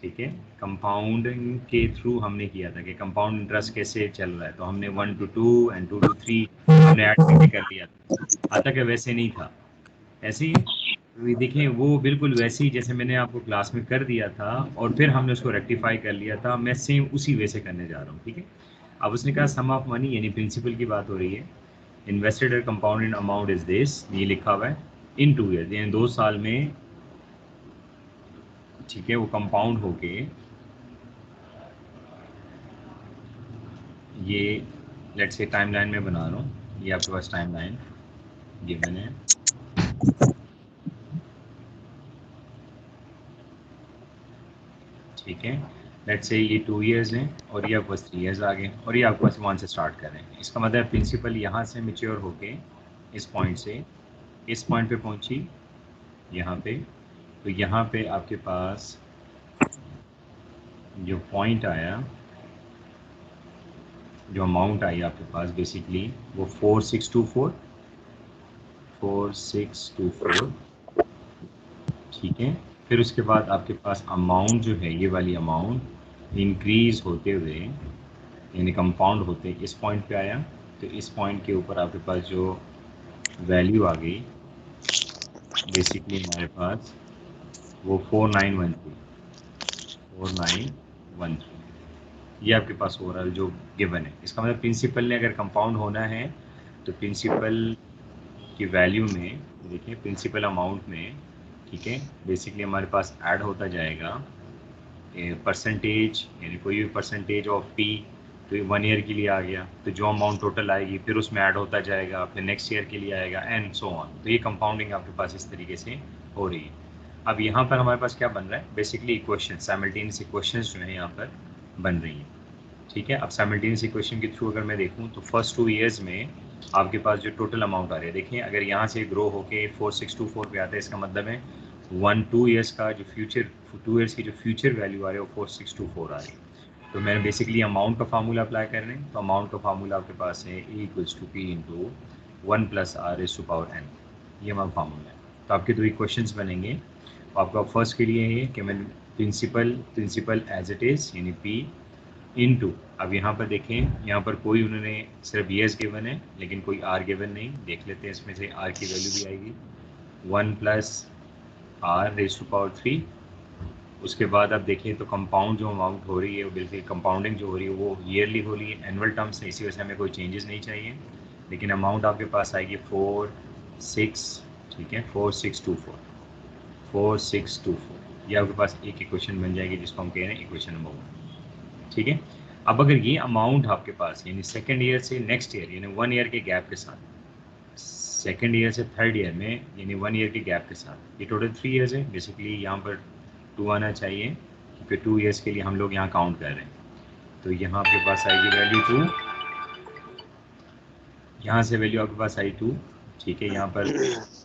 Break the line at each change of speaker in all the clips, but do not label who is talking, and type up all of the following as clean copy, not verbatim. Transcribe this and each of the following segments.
ठीक है, कंपाउंडिंग के थ्रू हमने किया था कि कंपाउंड इंटरेस्ट कैसे चल रहा है, तो हमने 1 to 2 एंड 2 to 3 हमने ऐड करके कर लिया था। आता कि वैसे नहीं था, ऐसे ही देखिए वो बिल्कुल वैसे ही जैसे मैंने आपको क्लास में कर दिया था और फिर हमने उसको रेक्टिफाई कर लिया था, मैं सेम उसी वे से करने जा रहा हूँ। ठीक है, अब उसने कहा सम ऑफ मनी यानी प्रिंसिपल की बात हो रही है, invested compounded amount is this, ये लिखा हुआ है इन 2 ईयर्स यानी 2 साल में। ठीक है, वो कंपाउंड होके ये लेट्स से टाइमलाइन में बना रहा हूँ, ये आपके पास टाइमलाइन गिवन है। ठीक है, लेट्स से ये 2 ईयर्स हैं और ये आपके पास 3 ईयर्स आ गए और ये आपके पास 1 से स्टार्ट कर रहे हैं। इसका मतलब प्रिंसिपल यहाँ से मेच्योर होके इस पॉइंट से इस पॉइंट पे पहुँची यहाँ पे, तो यहाँ पे आपके पास जो पॉइंट आया, जो अमाउंट आई आपके पास बेसिकली वो 4624। ठीक है, फिर उसके बाद आपके पास अमाउंट जो है ये वाली अमाउंट इंक्रीज होते हुए यानी कंपाउंड होते इस पॉइंट पे आया, तो इस पॉइंट के ऊपर आपके पास जो वैल्यू आ गई बेसिकली हमारे पास वो 4913 ये आपके पास ओवरऑल जो गिवन है। इसका मतलब प्रिंसिपल ने अगर कंपाउंड होना है तो प्रिंसिपल की वैल्यू में देखिए प्रिंसिपल अमाउंट में, ठीक है, बेसिकली हमारे पास ऐड होता जाएगा परसेंटेज यानी कोई भी परसेंटेज ऑफ पी, तो 1 ईयर के लिए आ गया तो जो अमाउंट टोटल आएगी फिर उसमें ऐड होता जाएगा, फिर नेक्स्ट ईयर के लिए आएगा एंड सो ऑन। तो ये कंपाउंडिंग आपके पास इस तरीके से हो रही है। अब यहाँ पर हमारे पास क्या बन रहा है, बेसिकली इक्वेशन साइमल्टेनियस इक्वेशंस जो है यहाँ पर बन रही हैं। ठीक है, अब साइमल्टेनियस इक्वेशन के थ्रू अगर मैं देखूँ तो फर्स्ट 2 ईयर्स में आपके पास जो टोटल अमाउंट आ रही है, देखिए अगर यहाँ से ग्रो होके 4624 पे आता है, इसका मतलब है 2 ईयर्स का जो फ्यूचर 2 ईयर्स की जो फ्यूचर वैल्यू आ रही है वो 4624 आ रही है। तो मैंने बेसिकली अमाउंट का फार्मूला अप्लाई कर रहे हैं, तो अमाउंट का फार्मूला आपके पास है E = P × 1 + R⁴n, ये हमारा फार्मूला है। तो आपके 2 इक्वेशंस बनेंगे। आपका फर्स्ट के लिए है कि मैं प्रिंसिपल एज इट इज़ यानी P इनटू, अब यहाँ पर देखें यहाँ पर कोई उन्होंने सिर्फ ईयर्स गिवन है लेकिन कोई आर गिवन नहीं, देख लेते हैं इसमें से आर की वैल्यू भी आएगी 1 + R⁻³ उसके बाद आप देखें तो कंपाउंड जो अमाउंट हो रही है वो बिल्कुल कंपाउंडिंग जो हो रही है वो ईयरली हो रही है, एनुअल टर्म्स है, इसी वजह से हमें कोई चेंजेस नहीं चाहिए। लेकिन अमाउंट आपके पास आएगी 46, ठीक है 4624 ये आपके पास एक इक्वेशन बन जाएगी जिसको हम कह रहे हैं इक्वेशन नंबर 1। ठीक है, अब अगर ये अमाउंट आपके पास यानी सेकेंड ईयर से नेक्स्ट ईयर यानी 1 ईयर के गैप के साथ, सेकेंड ईयर से थर्ड ईयर में यानी 1 ईयर के गैप के साथ, ये टोटल 3 ईयर्स है, बेसिकली यहाँ पर 2 आना चाहिए क्योंकि 2 ईयर्स के लिए हम लोग यहाँ काउंट कर रहे हैं। तो यहाँ आपके पास आएगी वैल्यू 2, यहाँ से वैल्यू आपके पास आई 2। ठीक है, यहाँ पर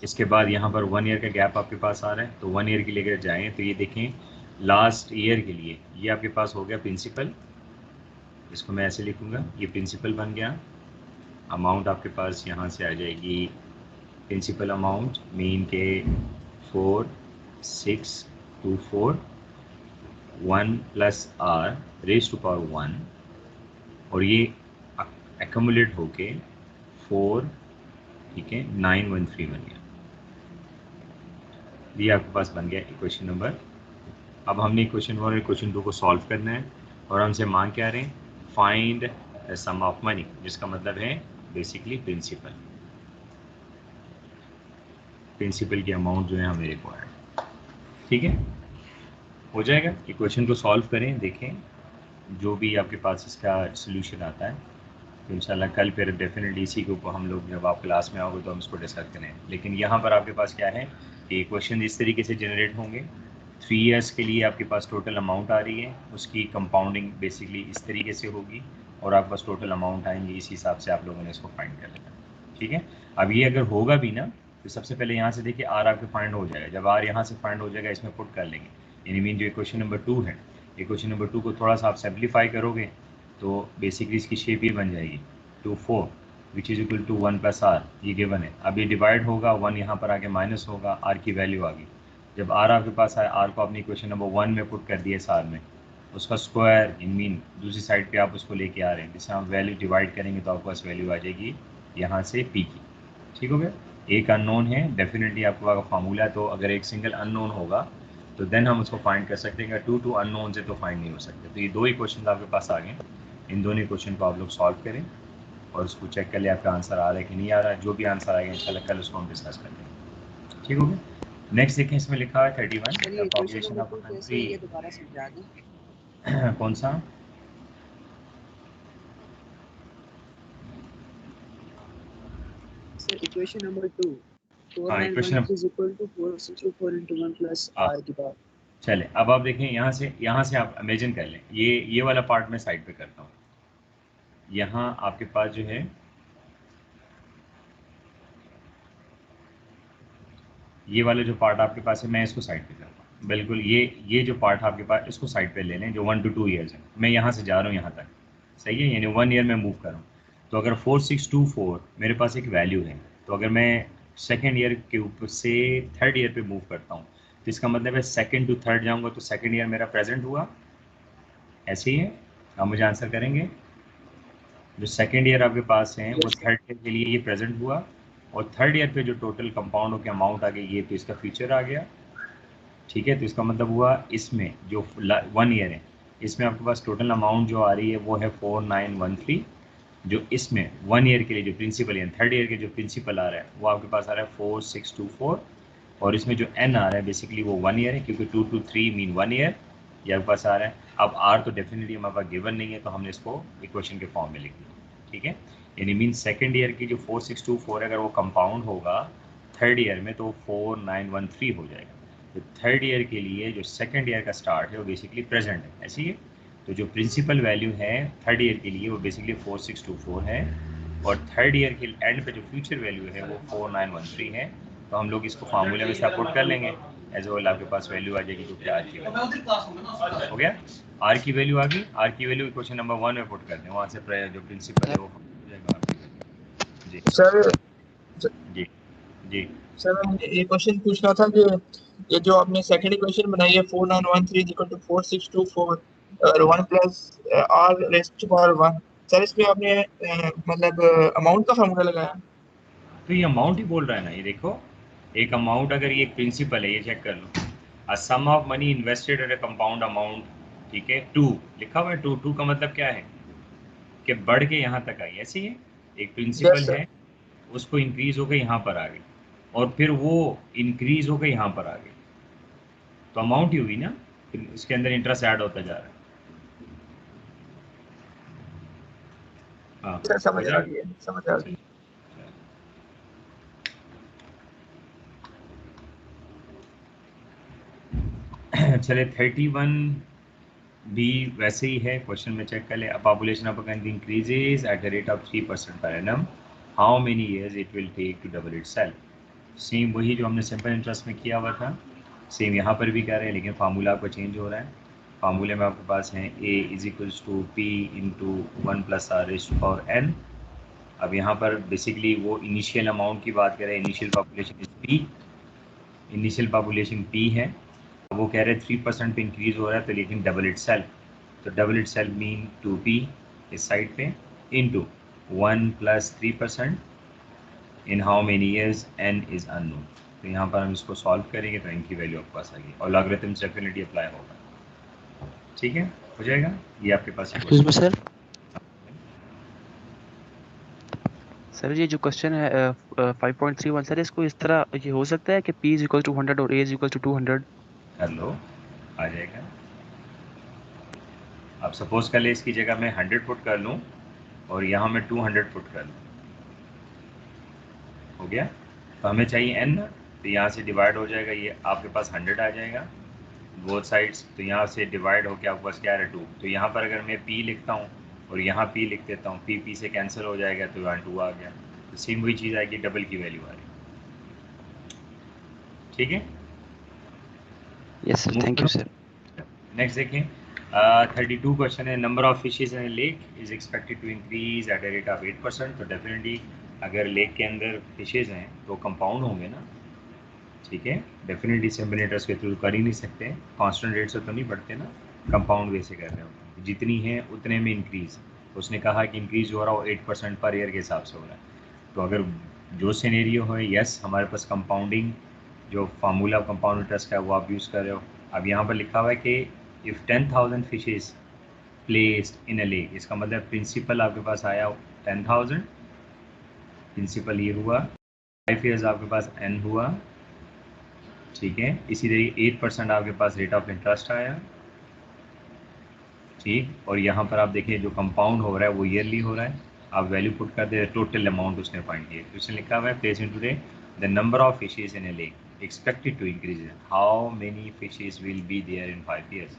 इसके बाद यहाँ पर 1 ईयर का गैप आपके पास आ रहा है, तो 1 ईयर के लिए अगर जाएँ तो ये देखें लास्ट ईयर के लिए ये आपके पास हो गया प्रिंसिपल, इसको मैं ऐसे लिखूँगा, ये प्रिंसिपल बन गया। अमाउंट आपके पास यहाँ से आ जाएगी प्रिंसिपल अमाउंट मीन के 4624 1 + R⁻⁴ और ये एक्यूमुलेट होके 4, ठीक है 913 बन गया। ये आपके पास बन गया इक्वेशन नंबर। अब हमने इक्वेशन 1 और इक्वेशन 2 को सॉल्व करना है और हमसे मांग क्या रहे हैं, find the sum of money, जिसका मतलब है बेसिकली प्रिंसिपल की अमाउंट जो है हमें रिक्वायर्ड। ठीक है, हो जाएगा। इक्वेशन को सॉल्व करें, देखें जो भी आपके पास इसका सोल्यूशन आता है तो इंशाल्लाह कल फिर डेफिनेटली इसी के ऊपर हम लोग जब आप क्लास में आओगे तो हम इसको डिस्कस करें। लेकिन यहाँ पर आपके पास क्या है कि इक्वेशन इस तरीके से जनरेट होंगे, 3 ईयर्स के लिए आपके पास टोटल अमाउंट आ रही है, उसकी कंपाउंडिंग बेसिकली इस तरीके से होगी और आपके पास टोटल अमाउंट आएंगे, इस हिसाब से आप लोगों ने इसको फाइंड कर लेना। ठीक है, अब ये अगर होगा भी ना तो सबसे पहले यहाँ से देखिए आर आपके फाइंड हो जाएगा, जब आर यहाँ से फाइंड हो जाएगा इसमें पुट कर लेंगे, यानी मीन जो इक्वेशन नंबर 2 है, इक्वेशन नंबर 2 को थोड़ा सा आप सिंप्लीफाई करोगे तो बेसिकली इसकी शेप ही बन जाएगी 24 which is equal to 1 + R, ये गिवन है। अब ये डिवाइड होगा, 1 यहाँ पर आके माइनस होगा, R की वैल्यू आ गई, जब आर आपके पास आए, आर को आपने इक्वेशन नंबर 1 में पुट कर दिया सार में, उसका स्क्वायर इन मीन दूसरी साइड पे आप उसको लेके आ रहे हैं, जिससे हम वैल्यू डिवाइड करेंगे तो आपके पास वैल्यू आ जाएगी यहाँ से पी की। ठीक हो गया। एक अननोन है, डेफिनेटली आपके पास फार्मूला है, तो अगर एक सिंगल अननोन होगा तो देन हम उसको फाइंड कर सकते हैं। टू अननोन से तो फाइंड नहीं हो सकते। तो ये दो ही क्वेश्चन आपके पास आ गए, इन दोनों क्वेश्चन को आप लोग सॉल्व करें और उसको चेक कर ले आपका आंसर आ रहा है कि नहीं आ रहा है। जो भी आंसर आएगा इंशाल्लाह कल उसको हम डिस्कस कर लेंगे। ठीक हो गया। नेक्स्ट देखें, इसमें लिखा है 31
सर ये क्वेश्चन
पॉपुलेशन
नंबर
ऑफ
2 कैसे
कंट्री।
है, ये दोबारा समझा दें।
कौन सा?
सर इक्वेशन नंबर 2,
हाँ, equation
4913 is equal to 4624 into 1 plus
हाँ,
r की पावर।
चले अब आप देखें, यहाँ से आप इमेजिन कर लें, ये वाला पार्ट मैं साइड पे करता हूँ। यहाँ आपके पास जो है ये वाला जो पार्ट आपके पास है, मैं इसको साइड पे करता हूँ। बिल्कुल ये जो पार्ट आपके पास, इसको साइड पे ले लें, जो 1 to 2 ईयर्स है। मैं यहाँ से जा रहा हूँ यहाँ तक, सही है, यानी 1 ईयर में मूव कर रहा हूँ। तो अगर 4624 मेरे पास एक वैल्यू है, तो अगर मैं सेकेंड ईयर के ऊपर से थर्ड ईयर पे मूव करता हूँ, तो इसका मतलब है सेकेंड टू थर्ड जाऊँगा तो सेकेंड ईयर मेरा प्रेजेंट हुआ, ऐसे ही है। आप मुझे आंसर करेंगे, जो सेकेंड ईयर आपके पास है वो थर्ड ईयर के लिए ये प्रेजेंट हुआ, और थर्ड ईयर पे जो टोटल कंपाउंड होकर अमाउंट आ गई, ये तो इसका फ्यूचर आ गया। ठीक है, तो इसका मतलब हुआ इसमें जो 1 ईयर है, इसमें आपके पास टोटल अमाउंट जो आ रही है वो है 4913। जो इसमें 1 ईयर के लिए जो प्रिंसिपल है, थर्ड ईयर के जो प्रिंसिपल आ रहा है वो आपके पास आ रहा है 4624, और इसमें जो एन आ रहा है बेसिकली वो 1 ईयर है, क्योंकि 2 to 3 मीन 1 ईयर ये आपके पास आ रहा है। अब आर तो डेफिनेटली हमारे पास गिवन नहीं है, तो हमने इसको इक्वेशन के फॉर्म में लिख दिया। ठीक है, यानी मीन सेकेंड ईयर की जो 4624 अगर वो कंपाउंड होगा थर्ड ईयर में तो 4913 हो जाएगा। तो थर्ड ईयर के लिए जो सेकेंड ईयर का स्टार्ट है वो बेसिकली प्रेजेंट है, ऐसी है। तो जो प्रिंसिपल वैल्यू है थर्ड ईयर के लिए वो बेसिकली 4624 है, और थर्ड ईयर के एंड पे जो फ्यूचर वैल्यू है वो 4913 है। तो हम लोग इसको फार्मूले में सपोर्ट कर लेंगे, एज वेल आपके पास वैल्यू आ जाएगी, जो कि आर की वैल्यू हो गया। आर की वैल्यू आ गई, आर की वैल्यू क्वेश्चन नंबर 1 में पुट करते हैं, वहाँ से जो प्रिंसिपल है वो हो जाएगा आर की वैल्यू। जी
सर
जी जी।
सर मुझे ये क्वेश्चन पूछना था कि ये जो आपने सेकंड इक्वेशन बनाई है 4913 इक्वल टू 4624 और 1 plus R raise to power 1, sir इसमें आपने मतलब अमाउंट का फार्मूला लगाया?
तो ये अमाउंट ही बोल रहा है ना, ये देखो, एक अमाउंट, अगर ये प्रिंसिपल है, ये चेक कर लो, a sum of money invested at a compound amount. ठीक है, 2 लिखा हुआ है, 2 का मतलब क्या है कि बढ़ के यहाँ तक आई, ऐसी है। एक प्रिंसिपल
यस सर।
है, उसको इंक्रीज होकर यहाँ पर आ गई, और फिर वो इंक्रीज होकर यहाँ पर आ गई, तो अमाउंट ही हुई ना, फिर इसके अंदर इंटरेस्ट ऐड होता जा रहा है। हाँ,
सर
हो
समझ आ
जाएगा।
गई है, समझ आ गई।
चले 31 भी वैसे ही है, क्वेश्चन में चेक कर ले। Population of country increases at the rate of 3% per annum, how many years it will take to double itself. Same वही जो हमने सिंपल इंटरेस्ट में किया हुआ था, सेम यहाँ पर भी कर रहे हैं, लेकिन फार्मूला आपका चेंज हो रहा है। फार्मूले में आपके पास है A is equals to P into 1 plus R raise to power N. अब यहाँ पर बेसिकली वो इनिशियल अमाउंट की बात करें, initial population is P, initial population P है, वो कह रहे हैं 3% पे इंक्रीज हो रहा है, तो लेकिन डबल इट सेल्फ, तो double itself mean 2p इस साइड पे into 1 plus 3% in how many years n is unknown. तो यहाँ पर हम इसको सॉल्व करेंगे तो इनकी वैल्यू आपके पास आएगी, और लॉगरिथम डेफिनेटली अप्लाई होगा। ठीक है, हो जाएगा। ये आपके पास
एक्सक्यूज मी सर, सर ये जो क्वेश्चन है 5.31 सर, इसको इस तरह ये हो सकता है कि p इज इक्वल टू 100 और a इज इक्वल टू 200?
कर लो, आ जाएगा। अब सपोज कर ले इसकी जगह मैं 100 पुट कर लूँ और यहाँ मैं 200 पुट कर लूँ, हो गया। तो हमें चाहिए n, तो यहाँ से डिवाइड हो जाएगा, ये आपके पास 100 आ जाएगा बोथ साइड्स, तो यहाँ से डिवाइड हो के आपके पास क्या है 2। तो यहाँ पर अगर मैं p लिखता हूँ और यहाँ p लिख देता हूँ, p से कैंसिल हो जाएगा, तो यहाँ 2 आ गया। तो सेम वही चीज़ आएगी, डबल की वैल्यू आ रही। ठीक है,
yes sir, thank you sir.
Next देखें। 32 क्वेश्चन है, number of fishes in lake is expected to increase at the rate of 8%। तो डेफिनेटली अगर लेक के अंदर फिशेज हैं तो कंपाउंड होंगे ना, ठीक है, डेफिनेट डिसेम्बरेटर्स के थ्रू कर ही नहीं सकते, कांस्टेंट रेट से तो नहीं बढ़ते ना, कंपाउंड वे से कर रहे हो, जितनी है उतने में इंक्रीज। उसने कहा कि इंक्रीज हो रहा हो 8% पर ईयर के हिसाब से हो रहा है। तो अगर जो सिनेरियो है, यस हमारे पास कंपाउंडिंग जो फार्मूला कंपाउंड इंटरेस्ट का है वो आप यूज़ कर रहे हो। अब यहाँ पर लिखा हुआ है कि if 10,000 fishes placed in a lake, इसका मतलब प्रिंसिपल आपके पास आया 10,000, प्रिंसिपल ये हुआ, 5 ईयर्स आपके पास n हुआ, ठीक है। इसी तरीके 8% आपके पास रेट ऑफ इंटरेस्ट आया, ठीक। और यहाँ पर आप देखिए जो कंपाउंड हो रहा है वो ईयरली हो रहा है, आप वैल्यू पुट कर दे, टोटल अमाउंट उसने फाइंड किया। तो उसने लिखा हुआ है place in today the number of fishes in a lake expected to increase, how many fishes will be there in 5 years.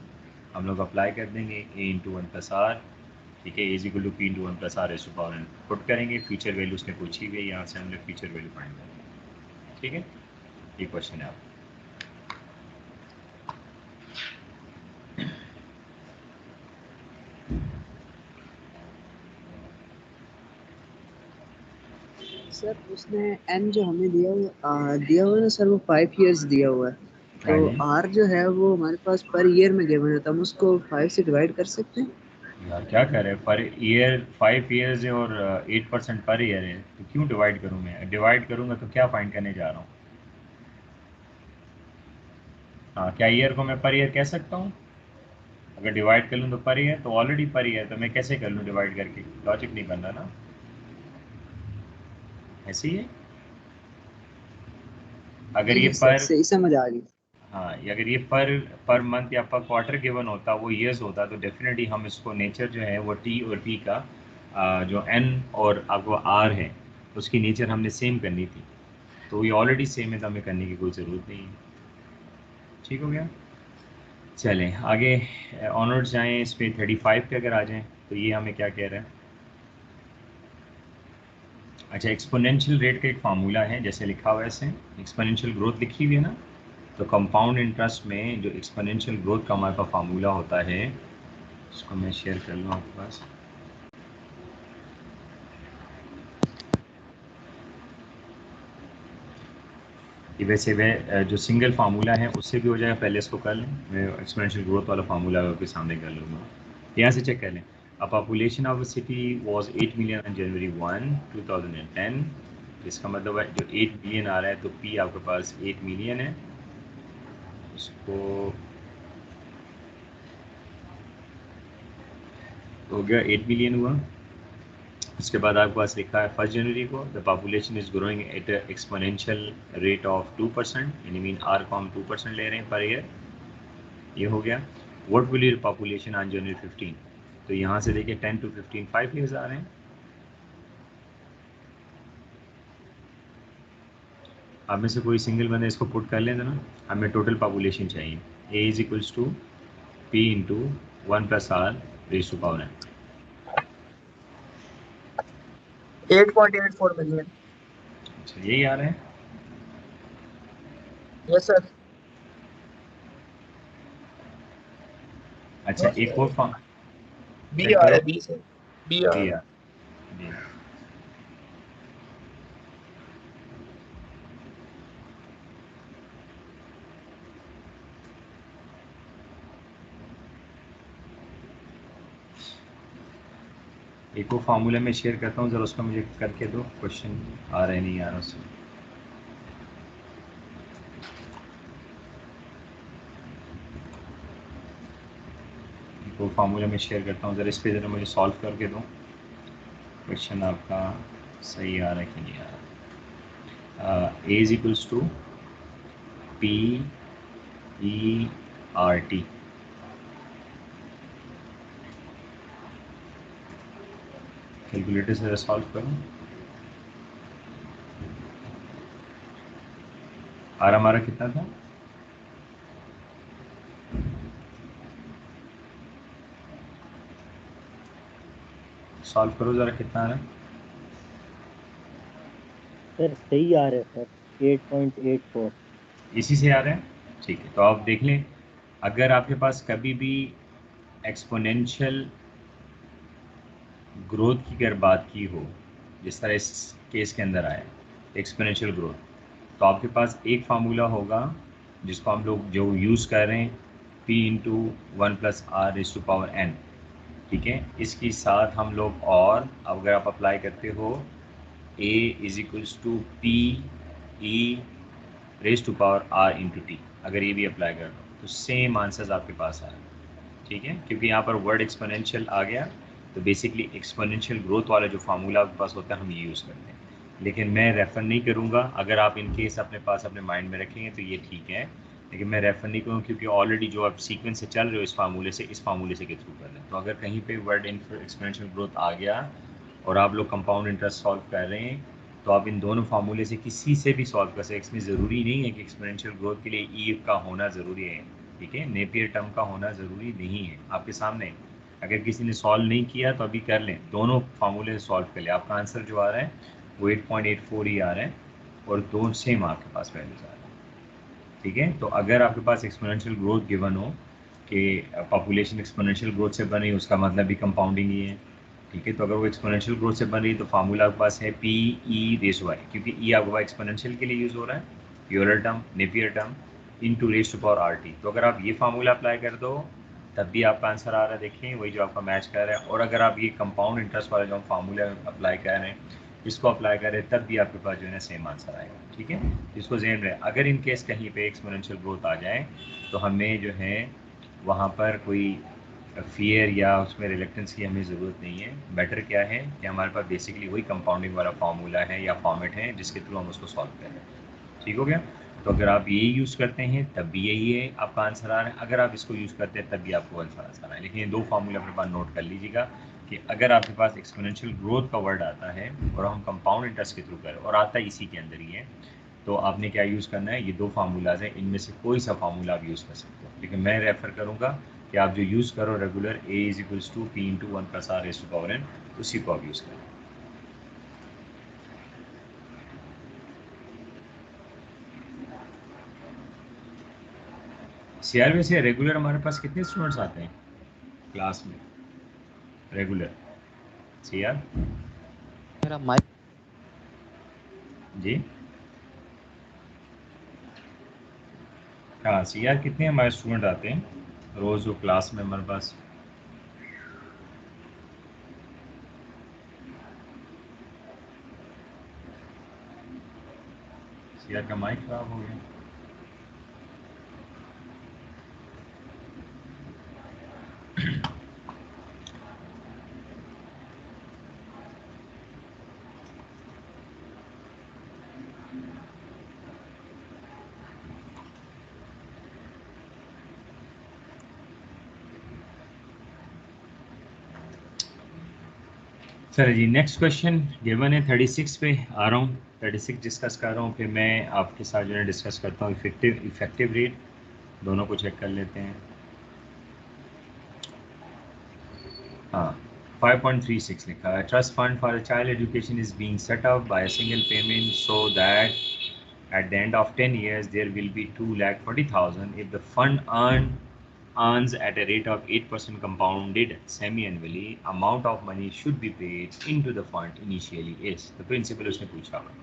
हम लोग अप्लाई कर देंगे a इंटू 1+r, ठीक है, is equal to p into 1+r raise to power n put करेंगे, future value उसने पूछी हुई है, यहाँ से हम लोग फ्यूचर वैल्यू फाइंड करेंगे, ठीक है। ये क्वेश्चन है आपका।
सर उसने n जो हमें दिया हुआ है ना सर, वो 5 इयर्स दिया हुआ है,
हाँ
तो
जी,
r जो है वो हमारे पास पर ईयर में गिवन है, तो हम उसको 5 से डिवाइड कर सकते हैं।
यार क्या कर रहे हैं, पर ईयर 5 ईयर्स है और 8% पर ईयर है, तो क्यों डिवाइड करूँ मैं? डिवाइड करूँगा तो क्या फाइंड करने जा रहा हूँ? हाँ, क्या ईयर को मैं पर ईयर कह सकता हूँ? अगर डिवाइड कर लूँ तो पर ईयर, तो ऑलरेडी पर ईयर, तो मैं कैसे कर लूँ डिवाइड करके? लॉजिक नहीं बन रहा ना, ऐसे ही है। अगर
जी
ये
जी सर,
पर,
सही समझ आ गई।
हाँ, अगर ये पर मंथ या पर क्वार्टर गिवन होता, वो ईयर्स होता, तो डेफिनेटली हम इसको नेचर जो है वो टी और पी का जो एन और आपको आर है उसकी नेचर हमने सेम करनी थी, तो ये ऑलरेडी सेम है, तो हमें करने की कोई ज़रूरत नहीं है। ठीक हो गया। चलें आगे ऑनवर्ड जाएँ, इस पर 35 पे अगर आ जाएँ तो ये हमें क्या कह रहा है? अच्छा, एक्सपोनेंशियल रेट का एक फार्मूला है, जैसे लिखा हुआ है ऐसे, एक्सपोनेंशियल ग्रोथ लिखी हुई है ना, तो कंपाउंड इंटरेस्ट में जो एक्सपोनेंशियल ग्रोथ का हमारे पास फार्मूला होता है, इसको मैं शेयर कर लूँ आपके पास। ये वैसे वह जो सिंगल फार्मूला है उससे भी हो जाएगा, पहले इसको कर लें, मैं एक्सपोनेंशियल ग्रोथ वाला फार्मूला आपके सामने कर लूँगा, यहाँ से चेक कर लें। A population of a city was 8 million on January 1, 2010, इसका मतलब है जो 8 मिलियन आ रहा है, तो पी आपके पास 8 मिलियन है, इसको हो गया 8 मिलियन हुआ। उसके बाद आपके पास लिखा है 1 जनवरी को the population is growing at exponential rate of 2%, यानी मीन आर को हम 2% ले रहे हैं पर ईयर, ये हो गया। What will your population on January 15, तो यहाँ से देखिए 10 to 15 5 ईयर्स आ रहे हैं। आप में से कोई सिंगल बंदा इसको पुट कर लें ना, हमें टोटल पॉपुलेशन चाहिए, A is equals to P into 1+r raise to power n।
8.84 million.
अच्छा, यही आ रहे हैं।
Yes sir.
अच्छा, एक और फॉर्म
बी
चेक
आ रहा
करो,
है, बी से बी आ
बी
रहा
आ बी। एक वो फार्मूला में शेयर करता हूँ, ज़रा उसका मुझे करके दो, क्वेश्चन आ रहा है नहीं आ रहा उससे। एक वो फार्मूला में शेयर करता हूँ, ज़रा इस पर ज़रा मुझे सॉल्व करके दो, क्वेश्चन आपका सही आ रहा है कि नहीं आ रहा। A is equals to P E R T, calculator से ज़रा सॉल्व करो। आर हमारा कितना था? सॉल्व करो ज़रा, कितना आ रहा है?
सर सही आ रहा है सर, 8.84।
इसी से आ रहा है, ठीक है। तो आप देख लें, अगर आपके पास कभी भी एक्सपोनेंशियल ग्रोथ की अगर बात की हो, जिस तरह इस केस के अंदर आया एक्सपोनेंशियल ग्रोथ, तो आपके पास एक फार्मूला होगा जिसको हम लोग जो यूज़ कर रहे हैं, P इंटू 1 + r⁻n, ठीक है। इसके साथ हम लोग, और अगर आप अप्लाई करते हो A = P e⁻r⁻t, अगर ये भी अप्लाई कर दो तो सेम आंसर्स आपके पास आए, ठीक है। क्योंकि यहाँ पर वर्ड एक्सपोनेंशियल आ गया, तो बेसिकली एक्सपोनेंशियल ग्रोथ वाला जो फार्मूला आपके पास होता है हम ये यूज़ करते हैं, लेकिन मैं रेफ़र नहीं करूँगा। अगर आप इन केस अपने पास अपने माइंड में रखेंगे तो ये ठीक है, लेकिन मैं रेफ़र नहीं करूँगा क्योंकि ऑलरेडी जो आप सीक्वेंस से चल रहे हो इस फार्मूले से के थ्रू कर लें। तो अगर कहीं पे वर्ड एक्सपोनेंशियल ग्रोथ आ गया और आप लोग कंपाउंड इंटरेस्ट सॉल्व कर रहे हैं, तो आप इन दोनों फार्मूले से किसी से भी सॉल्व कर सकते हैं। इसमें ज़रूरी नहीं है कि एक्सपोनेंशियल ग्रोथ के लिए ई का होना ज़रूरी है, ठीक है। नेपियर टर्म का होना ज़रूरी नहीं है। आपके सामने अगर किसी ने सॉल्व नहीं किया तो अभी कर लें, दोनों फार्मूले से सॉल्व कर लें। आपका आंसर जो आ रहा है वो 8.84 ही आ रहा है और दो सेम आपके पास वैल्यूज आ रहे हैं, ठीक है। तो अगर आपके पास एक्सपोनेंशियल ग्रोथ गिवन हो कि पॉपुलेशन एक्सपोनेंशियल ग्रोथ से बनी, उसका मतलब भी कंपाउंडिंग ही है, ठीक है। तो अगर वो एक्सपोनेंशियल ग्रोथ से बन रही तो फार्मूला आपके पास है PE⁻y, क्योंकि ई आपके पास एक्सपोनेंशियल के लिए यूज़ हो रहा है, Euler term, Napier term into ⁻RT। तो अगर आप ये फार्मूला अप्लाई कर दो तब भी आपका आंसर आ रहा है, देखिए वही जो आपका मैच कर रहा है। और अगर आप ये कंपाउंड इंटरेस्ट वाला जो हम फार्मूला अप्लाई कर रहे हैं इसको अप्लाई करें तब भी आपके पास जो है ना सेम आंसर आएगा, ठीक है। इसको ज़हन में, अगर इन केस कहीं पे एक्सपोनेंशियल ग्रोथ आ जाए तो हमें जो है वहाँ पर कोई फियर या उसमें रिलेक्टेंस की हमें ज़रूरत नहीं है। बेटर क्या है कि हमारे पास बेसिकली वही कंपाउंडिंग वाला फार्मूला है या फॉर्मेट है जिसके थ्रू हम उसको सॉल्व कर रहे हैं, ठीक हो गया। तो अगर आप ये यूज़ करते हैं तब भी यही है आपका आंसर आ रहा है, अगर आप इसको यूज़ करते हैं तब भी आपको आंसर आ रहा है। लेकिन ये दो फार्मूले अपने पास नोट कर लीजिएगा कि अगर आपके पास एक्सपोनेंशियल ग्रोथ का वर्ड आता है और हम कंपाउंड इंटरेस्ट के थ्रू करें और आता है इसी के अंदर ही है, तो आपने क्या यूज़ करना है, ये दो फार्मूलाज हैं, इनमें से कोई सा फार्मूला आप यूज़ कर सकते हो। लेकिन मैं रेफ़र करूँगा कि आप जो यूज़ करो रेगुलर A = P × 1 + r⁻n, उसी को आप यूज़ करें। सीआर में से रेगुलर हमारे पास कितने स्टूडेंट्स आते हैं क्लास में रेगुलर? सीआर
मेरा माइक
जी, हाँ सीआर कितने हमारे स्टूडेंट आते हैं रोज़ वो क्लास में हमारे पास? सीआर का माइक खराब हो गया। सर जी नेक्स्ट क्वेश्चन गिवन है 36 पे आ रहा हूँ, 36 डिस्कस कर रहा हूँ, फिर मैं आपके साथ जो है डिस्कस करता हूँ इफेक्टिव रेट, दोनों को चेक कर लेते हैं। हाँ 5.36 लिखा है, trust fund for child education is being set up by single payment so that at the end of 10 years there will be 2,40,000 if the fund earns at a rate of 8% compounded semi-annually. Amount of money should be paid into the fund initially is the principal उसने पूछा हुआ।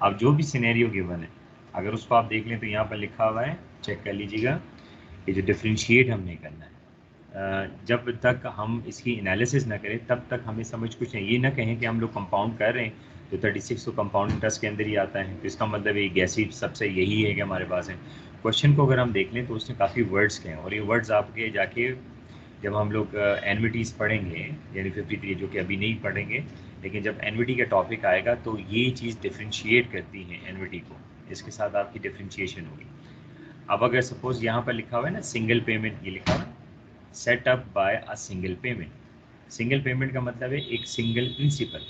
अब जो भी scenario given है अगर उसको आप देख लें तो यहाँ पर लिखा हुआ है, चेक कर लीजिएगा, ये जो डिफ्रेंशिएट हमने करना है, जब तक हम इसकी एनालिसिस ना करें तब तक हमें समझ कुछ नहीं। ये ना कहें कि हम लोग कंपाउंड कर रहे हैं तो 36 तो कंपाउंड इंटरेस्ट के अंदर ही आता है, तो इसका मतलब ये गैसी सबसे यही है कि हमारे पास है। क्वेश्चन को अगर हम देख लें तो उसने काफ़ी वर्ड्स के हैं और ये वर्ड्स आपके जाके जब हम लोग एनविटीज़ पढ़ेंगे यानी 53 जो कि अभी नहीं पढ़ेंगे, लेकिन जब एनविटी का टॉपिक आएगा तो ये चीज़ डिफ्रेंशिएट करती है एनविटी को, इसके साथ आपकी डिफ्रेंशिएशन होगी। अब अगर सपोज यहाँ पर लिखा हुआ है ना सिंगल पेमेंट, ये लिखा हुआ है set up by a single payment. Single payment का मतलब है एक सिंगल प्रिंसिपल,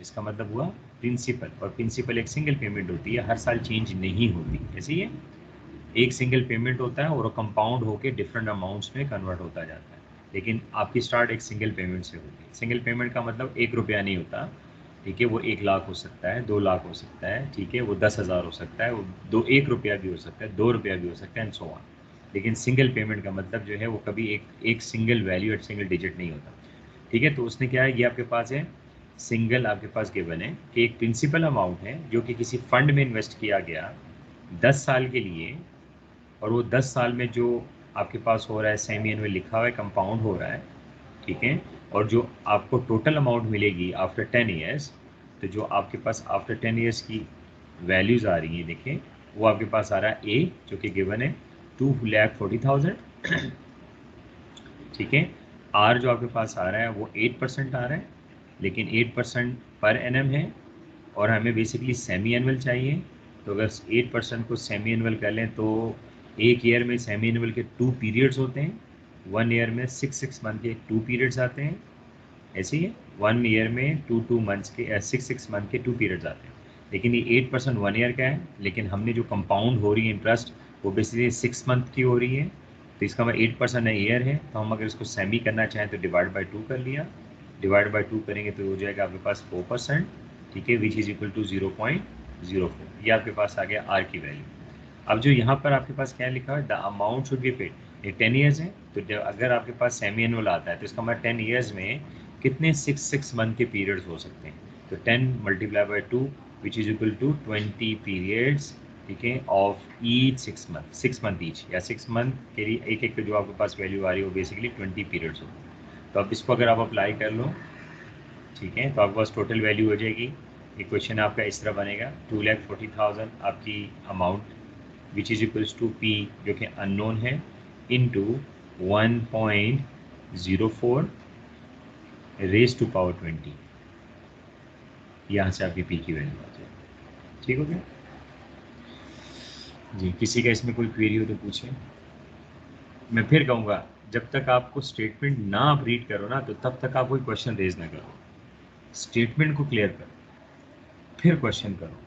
इसका मतलब हुआ प्रिंसिपल, और प्रिंसिपल एक सिंगल पेमेंट होती है, हर साल चेंज नहीं होती, ऐसे ही है एक सिंगल पेमेंट होता है और कंपाउंड होकर डिफरेंट अमाउंट्स में कन्वर्ट होता जाता है, लेकिन आपकी स्टार्ट एक सिंगल पेमेंट से होती है। सिंगल पेमेंट का मतलब 1 रुपया नहीं होता, ठीक है, वो 1 लाख हो सकता है, 2 लाख हो सकता है, ठीक है, वो 10,000 हो सकता है, वो 1 रुपया भी हो सकता है, 2 रुपया भी हो सकता है एंड सो ऑन। लेकिन सिंगल पेमेंट का मतलब जो है वो कभी एक सिंगल वैल्यू, एक सिंगल डिजिट नहीं होता, ठीक है। तो उसने क्या है, ये आपके पास है सिंगल, आपके पास गिवन है कि एक प्रिंसिपल अमाउंट है जो कि किसी फंड में इन्वेस्ट किया गया 10 साल के लिए, और वो 10 साल में जो आपके पास हो रहा है सेमी एनुअल लिखा हुआ है, कंपाउंड हो रहा है, ठीक है, और जो आपको टोटल अमाउंट मिलेगी आफ्टर 10 ईयर्स, तो जो आपके पास आफ्टर 10 ईयर्स की वैल्यूज़ आ रही हैं, देखें वो आपके पास आ रहा है ए जो कि गिवन है 2,40,000, ठीक है। आर जो आपके पास आ रहा है वो 8% आ रहा है, लेकिन 8% पर एनम है, और हमें बेसिकली सेमी एनुअल चाहिए। तो अगर 8% को सेमी एनुअल कर लें तो एक ईयर में सेमी एनुअल के 2 पीरियड्स होते हैं, 1 ईयर में 6 मंथ के 2 पीरियड्स आते हैं, ऐसे ही 1 ईयर में 2 मंथ्स के 6 मंथ के 2 पीरियड्स आते हैं। लेकिन ये 8% 1 ईयर का है, लेकिन हमने जो कंपाउंड हो रही है इंटरेस्ट वो बेसिकली 6 मंथ की हो रही है, तो इसका मतलब 8% ईयर है, तो हम अगर इसको सेमी करना चाहें तो डिवाइड बाई 2 कर लिया, डिवाइड बाई 2 करेंगे तो हो जाएगा आपके पास 4%, ठीक है, विच इज़ इक्वल टू 0.04। ये आपके पास आ गया आर की वैल्यू। अब जो यहाँ पर आपके पास क्या लिखा है, the amount should be paid, ये 10 ईयर्स है, तो अगर आपके पास सेमी एनुअल आता है तो इसका मतलब 10 ईयर्स में कितने 6 मंथ के पीरियड्स हो सकते हैं, तो 10 multiply by 2 which is equal to 20 periods, ठीक है, ऑफ ईच 6 मंथ ईच, या 6 मंथ के लिए एक एक जो आपके पास वैल्यू आ रही है वो बेसिकली 20 पीरियड्स हो। तो अब इसको अगर आप अप्लाई कर लो, ठीक है, तो आपके पास टोटल वैल्यू हो जाएगी, इक्वेशन आपका इस तरह बनेगा 2,40,000 आपकी amount which is equals to P जो कि अननोन है इनटू 1.04 रेज टू पावर 20, यहाँ से आपकी पी की वैल्यू आ जाएगी। ठीक हो गया जी। किसी का इसमें कोई क्वेरी हो तो पूछें। मैं फिर कहूँगा, जब तक आपको स्टेटमेंट ना आप रीड करो ना, तो तब तक आप कोई क्वेश्चन रेज ना करो, स्टेटमेंट को क्लियर करो फिर क्वेश्चन करो।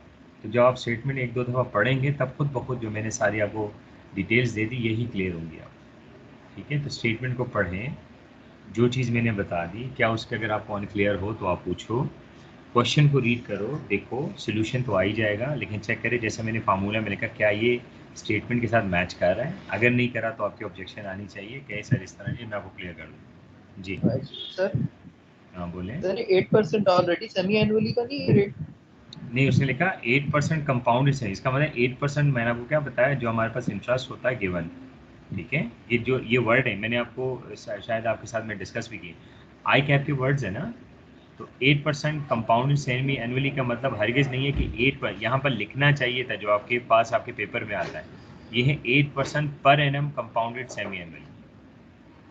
तो जब आप स्टेटमेंट 1-2 दफ़ा पढ़ेंगे तब खुद ब खुद जो मैंने सारी आपको डिटेल्स दे दी यही क्लियर होंगी आप, ठीक है। तो स्टेटमेंट को पढ़ें, जो चीज़ मैंने बता दी, क्या उसके अगर आपको अनक्लियर हो तो आप पूछो, क्वेश्चन को रीड करो, देखो सोल्यूशन तो आ ही जाएगा, लेकिन चेक करें जैसे मैंने फार्मूला में लिखा क्या ये स्टेटमेंट के साथ मैच कर रहा है, अगर नहीं करा तो आपकी ऑब्जेक्शन आनी चाहिए कि सर इस तरह नहीं, मैं आपको क्लियर कर दूँ जी।
सर
हाँ बोलें।
सर 8% ऑलरेडी सेमी एनुअली का नहीं रेट,
नहीं, उसने लिखा 8% कंपाउंड है, इसका मतलब 8% मैंने आपको क्या बताया, जो हमारे पास इंटरेस्ट होता है गिवन, ठीक है। ये जो ये वर्ड है मैंने आपको शायद आपके साथ में डिस्कस भी की, आई कैप के वर्ड्स है ना, तो 8% कंपाउंड सेमी एनुअली का मतलब हरगिज़ नहीं है कि 8 पर यहाँ पर लिखना चाहिए था जो आपके पास आपके पेपर में आता है, ये है 8% per annum compounded semi annual.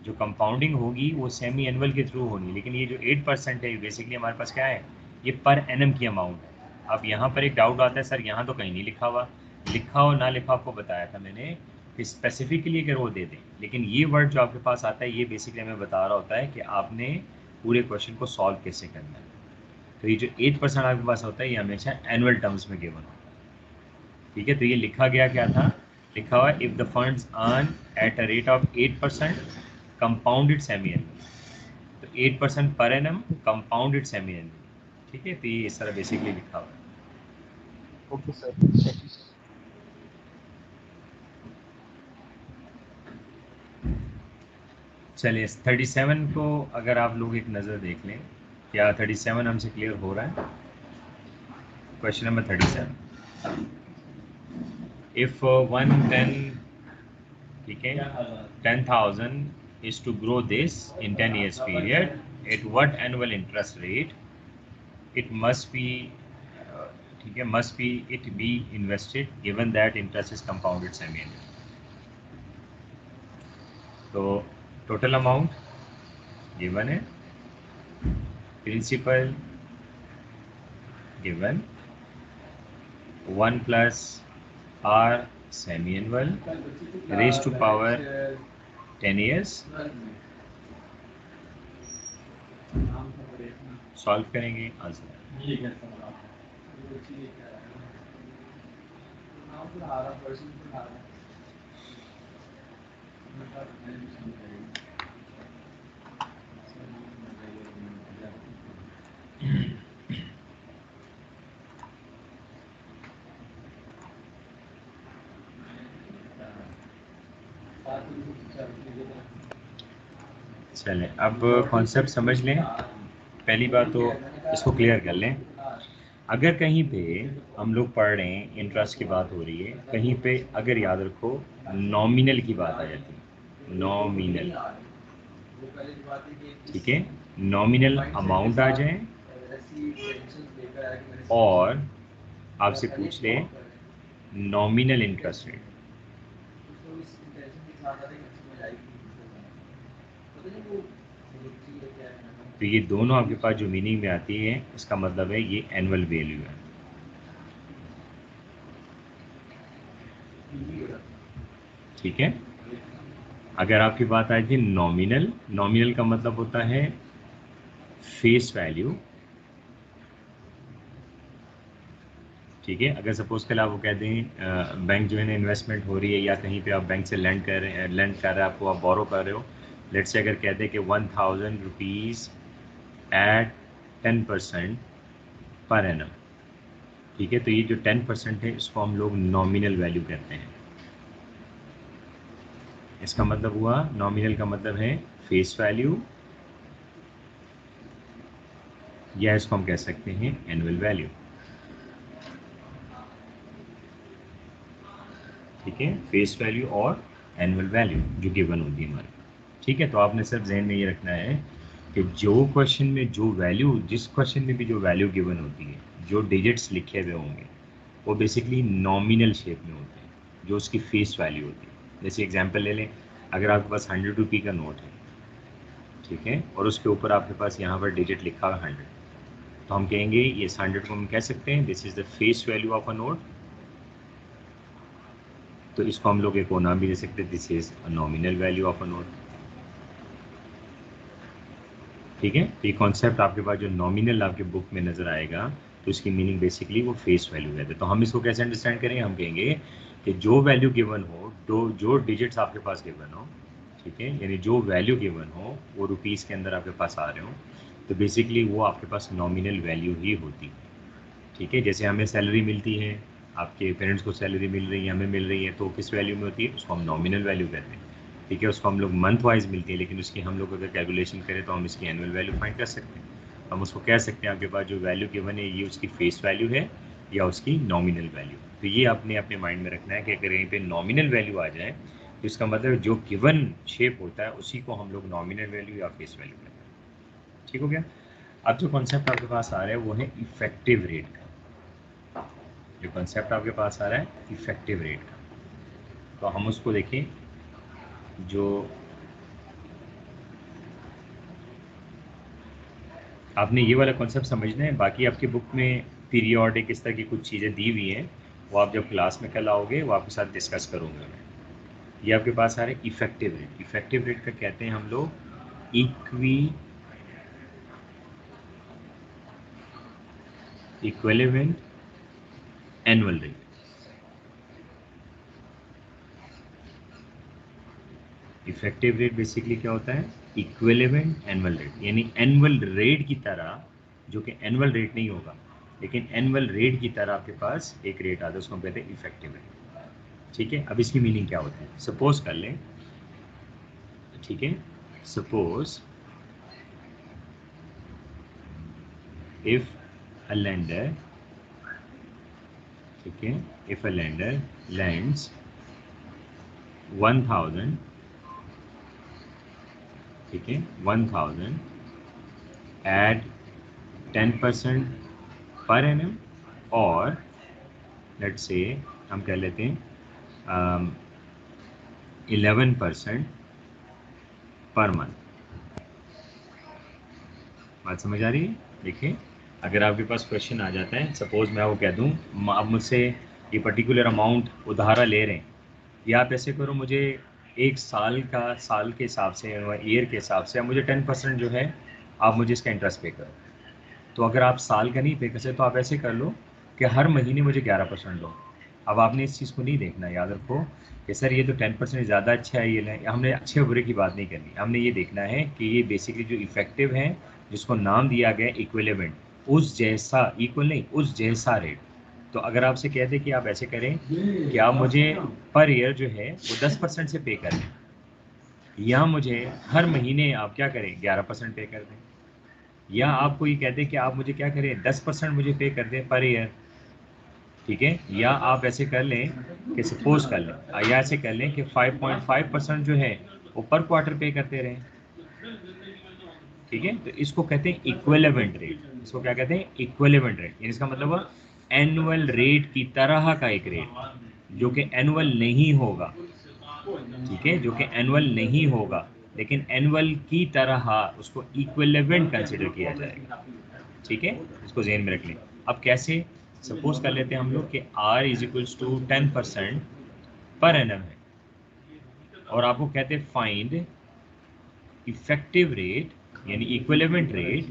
जो कंपाउंडिंग होगी वो सेमी एनुअल के थ्रू होनी, लेकिन ये जो 8% है बेसिकली हमारे पास क्या है, ये पर एनम की अमाउंट है। अब यहाँ पर एक डाउट आता है, सर यहाँ तो कहीं नहीं लिखा हुआ, लिखा हो ना लिखा आपको बताया था मैंने कि स्पेसिफिकली अगर वो दे दें, लेकिन ये वर्ड जो आपके पास आता है ये बेसिकली हमें बता रहा होता है कि आपने पूरे क्वेश्चन को सॉल्व कैसे करना है। तो ये जो 8% आपके पास होता है ये हमेशा एनुअल टर्म्स में गिवन होता है, ठीक है। तो ये लिखा गया क्या था, लिखा हुआ if the funds earn at a rate of 8% compounded semi annual, तो 8% per annum compounded semi annual, ठीक है। तो ये इस तरह बेसिकली लिखा हुआ है।
Okay sir.
चलिए 37 को अगर आप लोग एक नज़र देख लें, क्या 37 हमसे क्लियर हो रहा है। क्वेश्चन नंबर 37, इफ 110, ठीक है, 10,000 is to grow this in 10 years period, at what annual interest rate it must be, ठीक है, must be it be invested given that interest is compounded semi annual। तो total amount given है, principal given, 1 plus R semi annual raise to power 10 years, solve करेंगे answer. चलें अब concept समझ लें। पहली बात तो इसको क्लियर कर लें, अगर कहीं पे हम लोग पढ़ रहे हैं इंटरेस्ट की बात हो रही है, कहीं पे अगर याद रखो नॉमिनल की बात आ जाती है, नॉमिनल, ठीक है, नॉमिनल अमाउंट आ जाए और आपसे पूछ ले नॉमिनल इंटरेस्ट रेट, तो ये दोनों आपके पास जो मीनिंग में आती है, इसका मतलब है ये एनुअल वैल्यू है। ठीक है, अगर आपकी बात आए थी नॉमिनल, नॉमिनल का मतलब होता है फेस वैल्यू। ठीक है, अगर सपोज कल आप वो कह दें बैंक जो है ना इन्वेस्टमेंट हो रही है या कहीं पे आप बैंक से लैंड कर रहे हैं, लैंड कर रहे हैं, आपको आप बोरो कर रहे हो, लेट्स से अगर कह दें कि 1000 रुपीज़ एट 10% पर एनम, ठीक है, तो ये जो 10% है इसको हम लोग नॉमिनल वैल्यू कहते हैं। इसका मतलब हुआ नॉमिनल का मतलब है फेस वैल्यू, या इसको हम कह सकते हैं एनुअल वैल्यू। ठीक है, फेस वैल्यू और एनुअल वैल्यू जो गिवन होती है हमारे। ठीक है, तो आपने सिर्फ जहन में ये रखना है कि जो क्वेश्चन में जो वैल्यू, जिस क्वेश्चन में भी जो वैल्यू गिवन होती है, जो डिजिट्स लिखे हुए होंगे वो बेसिकली नॉमिनल शेप में होते हैं, जो उसकी फेस वैल्यू होती है। जैसे एग्जांपल ले लें, अगर आपके पास 100 रुपये का नोट है, ठीक है, और उसके ऊपर आपके पास यहाँ पर डिजिट लिखा हुआ 100, तो हम कहेंगे ये 100 को हम कह सकते हैं this is the face value of a note. तो इसको हम लोग एक और नाम भी दे सकते हैं, this is a nominal value of a note. ठीक है, तो ये कॉन्सेप्ट आपके पास जो नॉमिनल आपके बुक में नज़र आएगा, तो इसकी मीनिंग बेसिकली वो फेस वैल्यू है। तो हम इसको कैसे अंडरस्टैंड करेंगे, हम कहेंगे कि जो वैल्यू गिवन हो, जो डिजिट्स आपके पास गिवन हो, ठीक है, यानी जो वैल्यू गिवन हो वो रुपीज़ के अंदर आपके पास आ रहे हो, तो बेसिकली वो आपके पास नॉमिनल वैल्यू ही होती है। ठीक है, जैसे हमें सैलरी मिलती है, आपके पेरेंट्स को सैलरी मिल रही है, हमें मिल रही है, तो किस वैल्यू में होती है, उसको हम नॉमिनल वैल्यू कहते हैं। ठीक है, उसको हम लोग मंथ वाइज मिलती है, लेकिन उसकी हम लोग अगर कैलकुलेशन करें तो हम इसकी एनुअल वैल्यू फाइंड कर सकते हैं। हम उसको कह सकते हैं आपके पास जो वैल्यू गिवन है ये उसकी फेस वैल्यू है या उसकी नॉमिनल वैल्यू। तो ये आपने अपने माइंड में रखना है कि अगर यहीं पे नॉमिनल वैल्यू आ जाए तो इसका मतलब जो गिवन शेप होता है उसी को हम लोग नॉमिनल वैल्यू या फेस वैल्यू कहते हैं। ठीक हो गया। अब जो कॉन्सेप्ट आपके पास आ रहा है वो है इफेक्टिव रेट का। जो कॉन्सेप्ट आपके पास आ रहा है इफेक्टिव रेट का, तो हम उसको देखें। जो आपने ये वाला कॉन्सेप्ट समझना है, बाकी आपकी बुक में पीरियोडिक इस तरह की कुछ चीज़ें दी हुई हैं, वो आप जब क्लास में कल आओगे वो आपके साथ डिस्कस करूँगा मैं। ये आपके पास आ रहा है इफेक्टिव रेट। इफेक्टिव रेट का कहते हैं हम लोग equivalent annual rate. Effective rate basically क्या होता है, इक्विवेलेंट एनुअल रेट, यानी एनुअल रेट की तरह, जो कि एनुअल रेट नहीं होगा लेकिन एनुअल रेट की तरह आपके पास एक रेट आता है, उसको हम कहते हैं इफेक्टिव रेट। ठीक है, अब इसकी मीनिंग क्या होती है, सपोज कर लें, ठीक है, सपोज इफ अ लेंडर, ठीक है, इफ अ लेंडर lends 1000, ठीक है, 1000 एट 10% पर एनम, और लेट्स से हम कह लेते हैं 11% पर मंथ। बात समझ आ रही है। देखिए, अगर आपके पास क्वेश्चन आ जाता है, सपोज मैं वो कह दूं आप मुझसे ये पर्टिकुलर अमाउंट उधारा ले रहे हैं, या आप ऐसे करो मुझे एक साल का, साल के हिसाब से, ईयर के हिसाब से, मुझे 10% जो है आप मुझे इसका इंटरेस्ट पे करो। तो अगर आप साल का नहीं पे कर सकते तो आप ऐसे कर लो कि हर महीने मुझे 11% दो। अब आपने इस चीज़ को नहीं देखना, याद रखो कि सर ये तो 10% ज़्यादा अच्छा है, ये लें, हमने अच्छे बुरे की बात नहीं करनी, हमने ये देखना है कि ये बेसिकली जो इफेक्टिव है, जिसको नाम दिया गया इक्विवेलेंट, उस जैसा, इक्वल नहीं, उस जैसा रेट। तो अगर आपसे कह दें कि आप ऐसे करें कि आप मुझे पर ईयर जो है वो 10% से पे कर दें, या मुझे हर महीने आप क्या करें 11% पे कर दें, या आपको ये कहते हैं कि आप मुझे क्या करें 10% मुझे पे कर दें पर ईयर, ठीक है, या आप ऐसे कर लें कि सपोज कर लें या ऐसे कर लें कि 5.5% जो है वो पर क्वार्टर पे करते रहें, ठीक है। तो इसको कहते हैं इक्विवेलेंट रेट। इसको क्या कहते हैं? Equivalent rate. इसका मतलब एनुअल रेट की तरह का एक रेट जो कि एनुअल नहीं होगा, ठीक है, जो कि एनुअल नहीं होगा लेकिन एनुअल की तरह उसको इक्विवेलेंट कंसिडर किया जाएगा, ठीक है। इसको ज़हन में रख लें। अब कैसे? सपोज कर लेते हैं हम लोग कि R is equals to 10% per annum है और आपको कहते हैं फाइंड इफेक्टिव रेट यानी equivalent rate,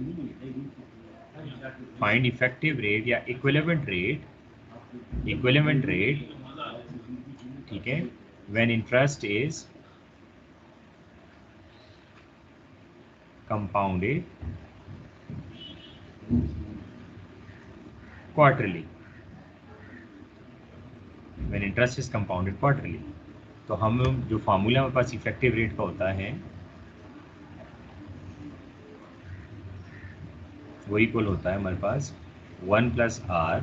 find effective rate या इक्विवेलेंट रेट, ठीक है, when interest is compounded quarterly, when interest is compounded quarterly. तो हम जो फार्मूला हमारे पास इफेक्टिव रेट का होता है वो इक्वल होता है हमारे पास 1 plus R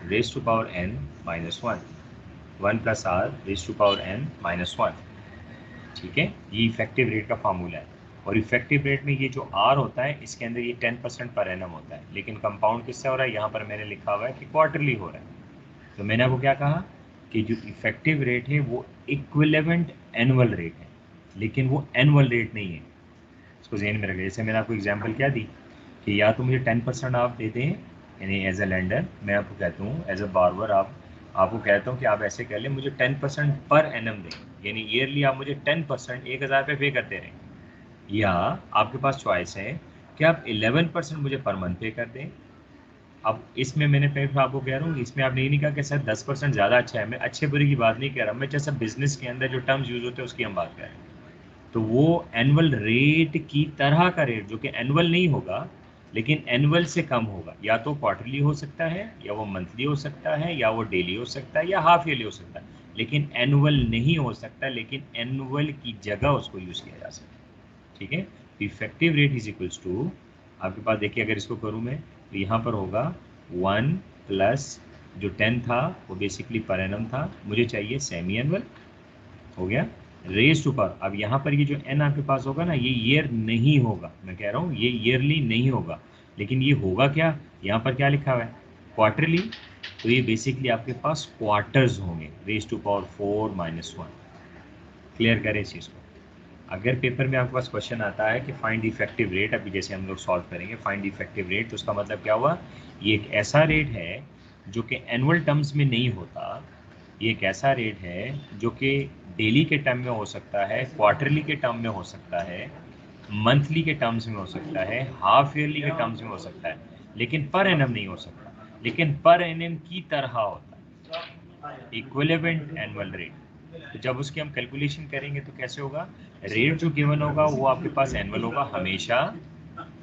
raise to power n minus 1 plus R raise to power n minus 1, ठीक है। ये इफेक्टिव रेट का फार्मूला है और इफेक्टिव रेट में ये जो आर होता है इसके अंदर ये 10% पर एनम होता है, लेकिन कंपाउंड किससे हो रहा है? यहाँ पर मैंने लिखा हुआ है कि क्वार्टरली हो रहा है। तो मैंने आपको क्या कहा कि जो इफेक्टिव रेट है वो इक्विवेलेंट एनुअल रेट है लेकिन वो एनुअल रेट नहीं है। इसको ज़हन में रखें। जैसे मैंने आपको एग्जांपल क्या दी कि या तो मुझे 10% आप दे दें यानी एज ए लेंडर, मैं आपको कहता हूँ एज ए बार्बर आपको कहता हूँ कि आप ऐसे कर लें मुझे 10% पर एनम दें, यानी ईयरली आप मुझे 10% 1000 रुपये पे करते रहें, या आपके पास चॉइस है कि आप 11% मुझे पर मंथ पे कर दें। अब इसमें मैंने फिर आपको कह रहा हूँ, इसमें आपने ये नहीं कहा कि सर 10% ज़्यादा अच्छा है, मैं अच्छे बुरे की बात नहीं कह रहा, मैं जैसा बिजनेस के अंदर जो टर्म्स यूज़ होते हैं उसकी हम बात कर रहे हैं। तो वो एनुअल रेट की तरह का रेट जो कि एनुअल नहीं होगा लेकिन एनुअल से कम होगा, या तो क्वार्टरली हो सकता है या वो मंथली हो सकता है या वो डेली हो सकता है या हाफ ईयरली हो सकता है, लेकिन एनुअल नहीं हो सकता, लेकिन एनुअल की जगह उसको यूज़ किया जा सकता है, ठीक है। Effective rate is equals to, आपके पास देखिए अगर इसको करूँ मैं तो यहाँ पर होगा 1 प्लस जो 10 था वो बेसिकली पर एनम था, मुझे चाहिए सेमी एनुअल, हो गया रेज टू पावर। अब यहाँ पर ये जो n आपके पास होगा ना ये ईयर नहीं होगा, मैं कह रहा हूँ ये ईयरली नहीं होगा, लेकिन ये होगा क्या? यहाँ पर क्या लिखा हुआ है? क्वार्टरली। तो ये बेसिकली आपके पास क्वार्टर्स होंगे raise to power 4 minus 1। Clear करें इस चीज़ को। अगर पेपर में आपके पास क्वेश्चन आता है कि फाइंड इफेक्टिव रेट, अभी जैसे हम लोग सॉल्व करेंगे फाइंड इफेक्टिव रेट, तो उसका मतलब क्या हुआ? ये एक ऐसा रेट है जो कि एनुअल टर्म्स में नहीं होता, ये एक ऐसा रेट है जो कि डेली के टर्म में हो सकता है, क्वार्टरली के टर्म में हो सकता है, मंथली के टर्म्स में हो सकता है, हाफ ईयरली के टर्म्स में हो सकता है, लेकिन पर एनम नहीं हो सकता, लेकिन पर एनम की तरह होता है, इक्विवेलेंट एनुअल रेट। तो जब उसकी हम कैलकुलेशन करेंगे तो कैसे होगा? रेट जो गिवन होगा वो आपके पास एनुअल होगा हमेशा,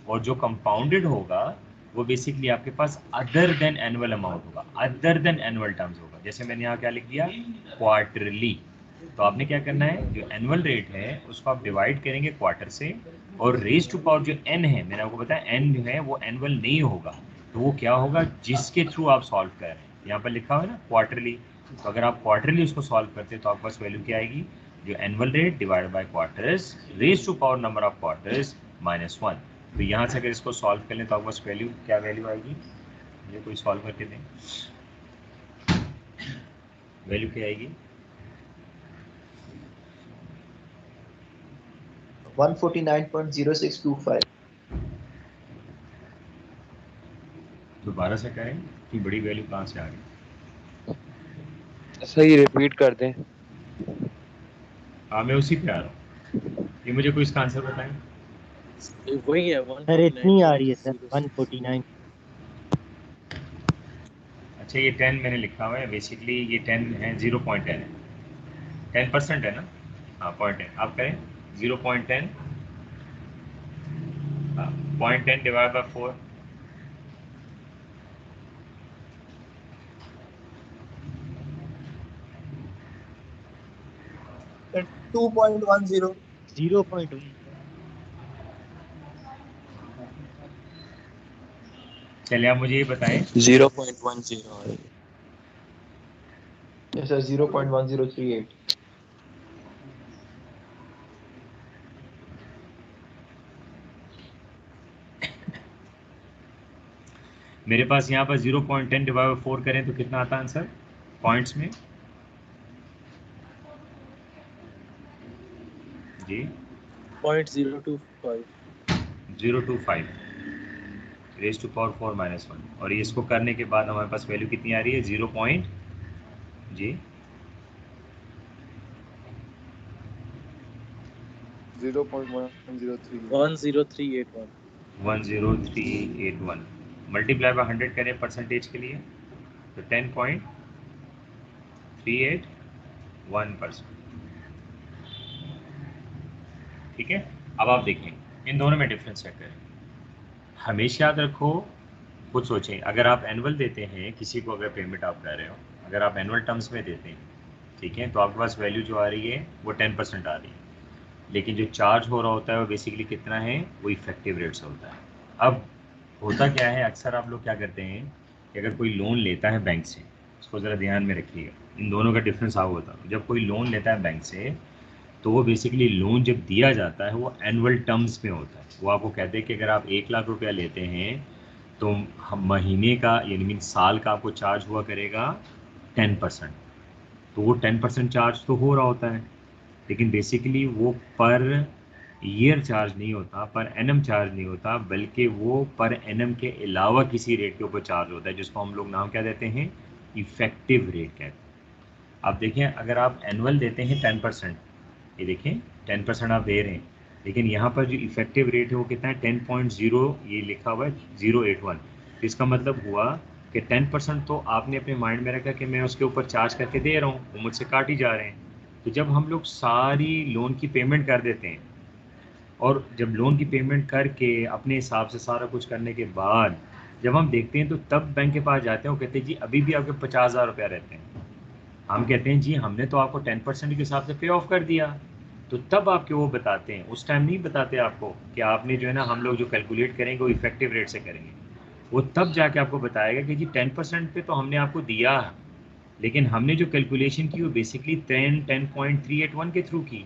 और जो कंपाउंडेड होगा वो बेसिकली आपके पास अदर देन एनुअल अमाउंट होगा, अदर देन एनुअल टर्म्स होगा। जैसे मैंने यहाँ क्या लिख दिया? क्वार्टरली। तो आपने क्या करना है, जो एनुअल रेट है उसको आप डिवाइड करेंगे क्वार्टर से, और रेज टू पावर जो n है, मैंने आपको बताया n जो है वो एनुअल नहीं होगा, तो वो क्या होगा जिसके थ्रू आप सॉल्व कर रहे हैं। यहाँ पर लिखा हुआ है ना क्वार्टरली, तो अगर आप क्वार्टरली उसको सॉल्व करते हैं तो आपके पास वैल्यू क्या आएगी? जो annual rate divide by quarters raise to power number of quarters minus 1। तो यहाँ से अगर इसको सॉल्व कर लें तो आपके पास वैल्यू क्या वैल्यू आएगी? मुझे कोई सॉल्व करके दें, वैल्यू क्या आएगी?
149.0625।
दोबारा से करें कि बड़ी वैल्यू कहाँ से आ गई?
सही रिपीट कर दें।
हाँ मैं उसी पे आ रहा हूँ, ये मुझे कोई इसका आंसर बताएं।
वही है
सर इतनी आ रही है सर 149।
अच्छा ये 10 मैंने लिखा हुआ है, बेसिकली ये 10 है, 0.10 है, 10% है ना? हाँ 0.10 आप करें 0.10, हाँ 0.10 डिवाइड बाय 4,
2.10।
0.1
चलिए आप मुझे ये बताएं
0.10
Yes, sir, 0.1038.
मेरे पास यहाँ पर 0.10 डिवाइड बाई 4 करें तो कितना आता है आंसर पॉइंट्स में जी
0.025
025 रेज टू पावर 4 माइनस 1 और ये इसको करने के बाद हमारे पास वैल्यू कितनी आ रही है 0. जी 10381 मल्टीप्लाई बाय 100 करें परसेंटेज के लिए तो 10.381%. ठीक है, अब आप देखें इन दोनों में डिफरेंस चेक करें. हमेशा याद रखो, खुद सोचें, अगर आप एनुअल देते हैं किसी को, अगर पेमेंट आप कर रहे हो, अगर आप एनुअल टर्म्स में देते हैं, ठीक है, तो आपके पास वैल्यू जो आ रही है वो 10% आ रही है, लेकिन जो चार्ज हो रहा होता है वो बेसिकली कितना है, वो इफेक्टिव रेट से होता है. अब होता क्या है, अक्सर आप लोग क्या करते हैं कि अगर कोई लोन लेता है बैंक से, उसको ज़रा ध्यान में रखिएगा, इन दोनों का डिफरेंस आप होता है. जब कोई लोन लेता है बैंक से तो वो बेसिकली लोन जब दिया जाता है वो एनुअल टर्म्स में होता है. वो आपको कहते हैं कि अगर आप 1 लाख रुपया लेते हैं तो हम महीने का यानी मीन साल का आपको चार्ज हुआ करेगा 10%. तो वो 10% चार्ज तो हो रहा होता है, लेकिन बेसिकली वो पर ईयर चार्ज नहीं होता, पर एनम चार्ज नहीं होता, बल्कि वो पर एनम के अलावा किसी रेट के ऊपर चार्ज होता है, जिसको हम लोग नाम क्या देते हैं, इफेक्टिव रेट कहते हैं. आप देखें, अगर आप एनुअल देते हैं 10%, ये देखें 10% आप दे रहे हैं, लेकिन यहाँ पर जो इफेक्टिव रेट है वो कितना है 10.0, ये लिखा हुआ है 081. तो इसका मतलब हुआ कि 10% तो आपने अपने माइंड में रखा कि मैं उसके ऊपर चार्ज करके दे रहा हूँ, वो मुझसे काट ही जा रहे हैं. तो जब हम लोग सारी लोन की पेमेंट कर देते हैं, और जब लोन की पेमेंट करके अपने हिसाब से सारा कुछ करने के बाद जब हम देखते हैं तो तब बैंक के पास जाते हैं, वो कहते हैं जी अभी भी आपके 50,000 रुपया रहते हैं. हम कहते हैं जी हमने तो आपको 10% के हिसाब से पे ऑफ कर दिया. तो तब आपके वो बताते हैं, उस टाइम नहीं बताते आपको कि आपने जो है ना, हम लोग जो कैलकुलेट करेंगे वो इफेक्टिव रेट से करेंगे. वो तब जाके आपको बताएगा कि जी 10% पे तो हमने आपको दिया, लेकिन हमने जो कैलकुलेशन की वो बेसिकली 10.381 के थ्रू की.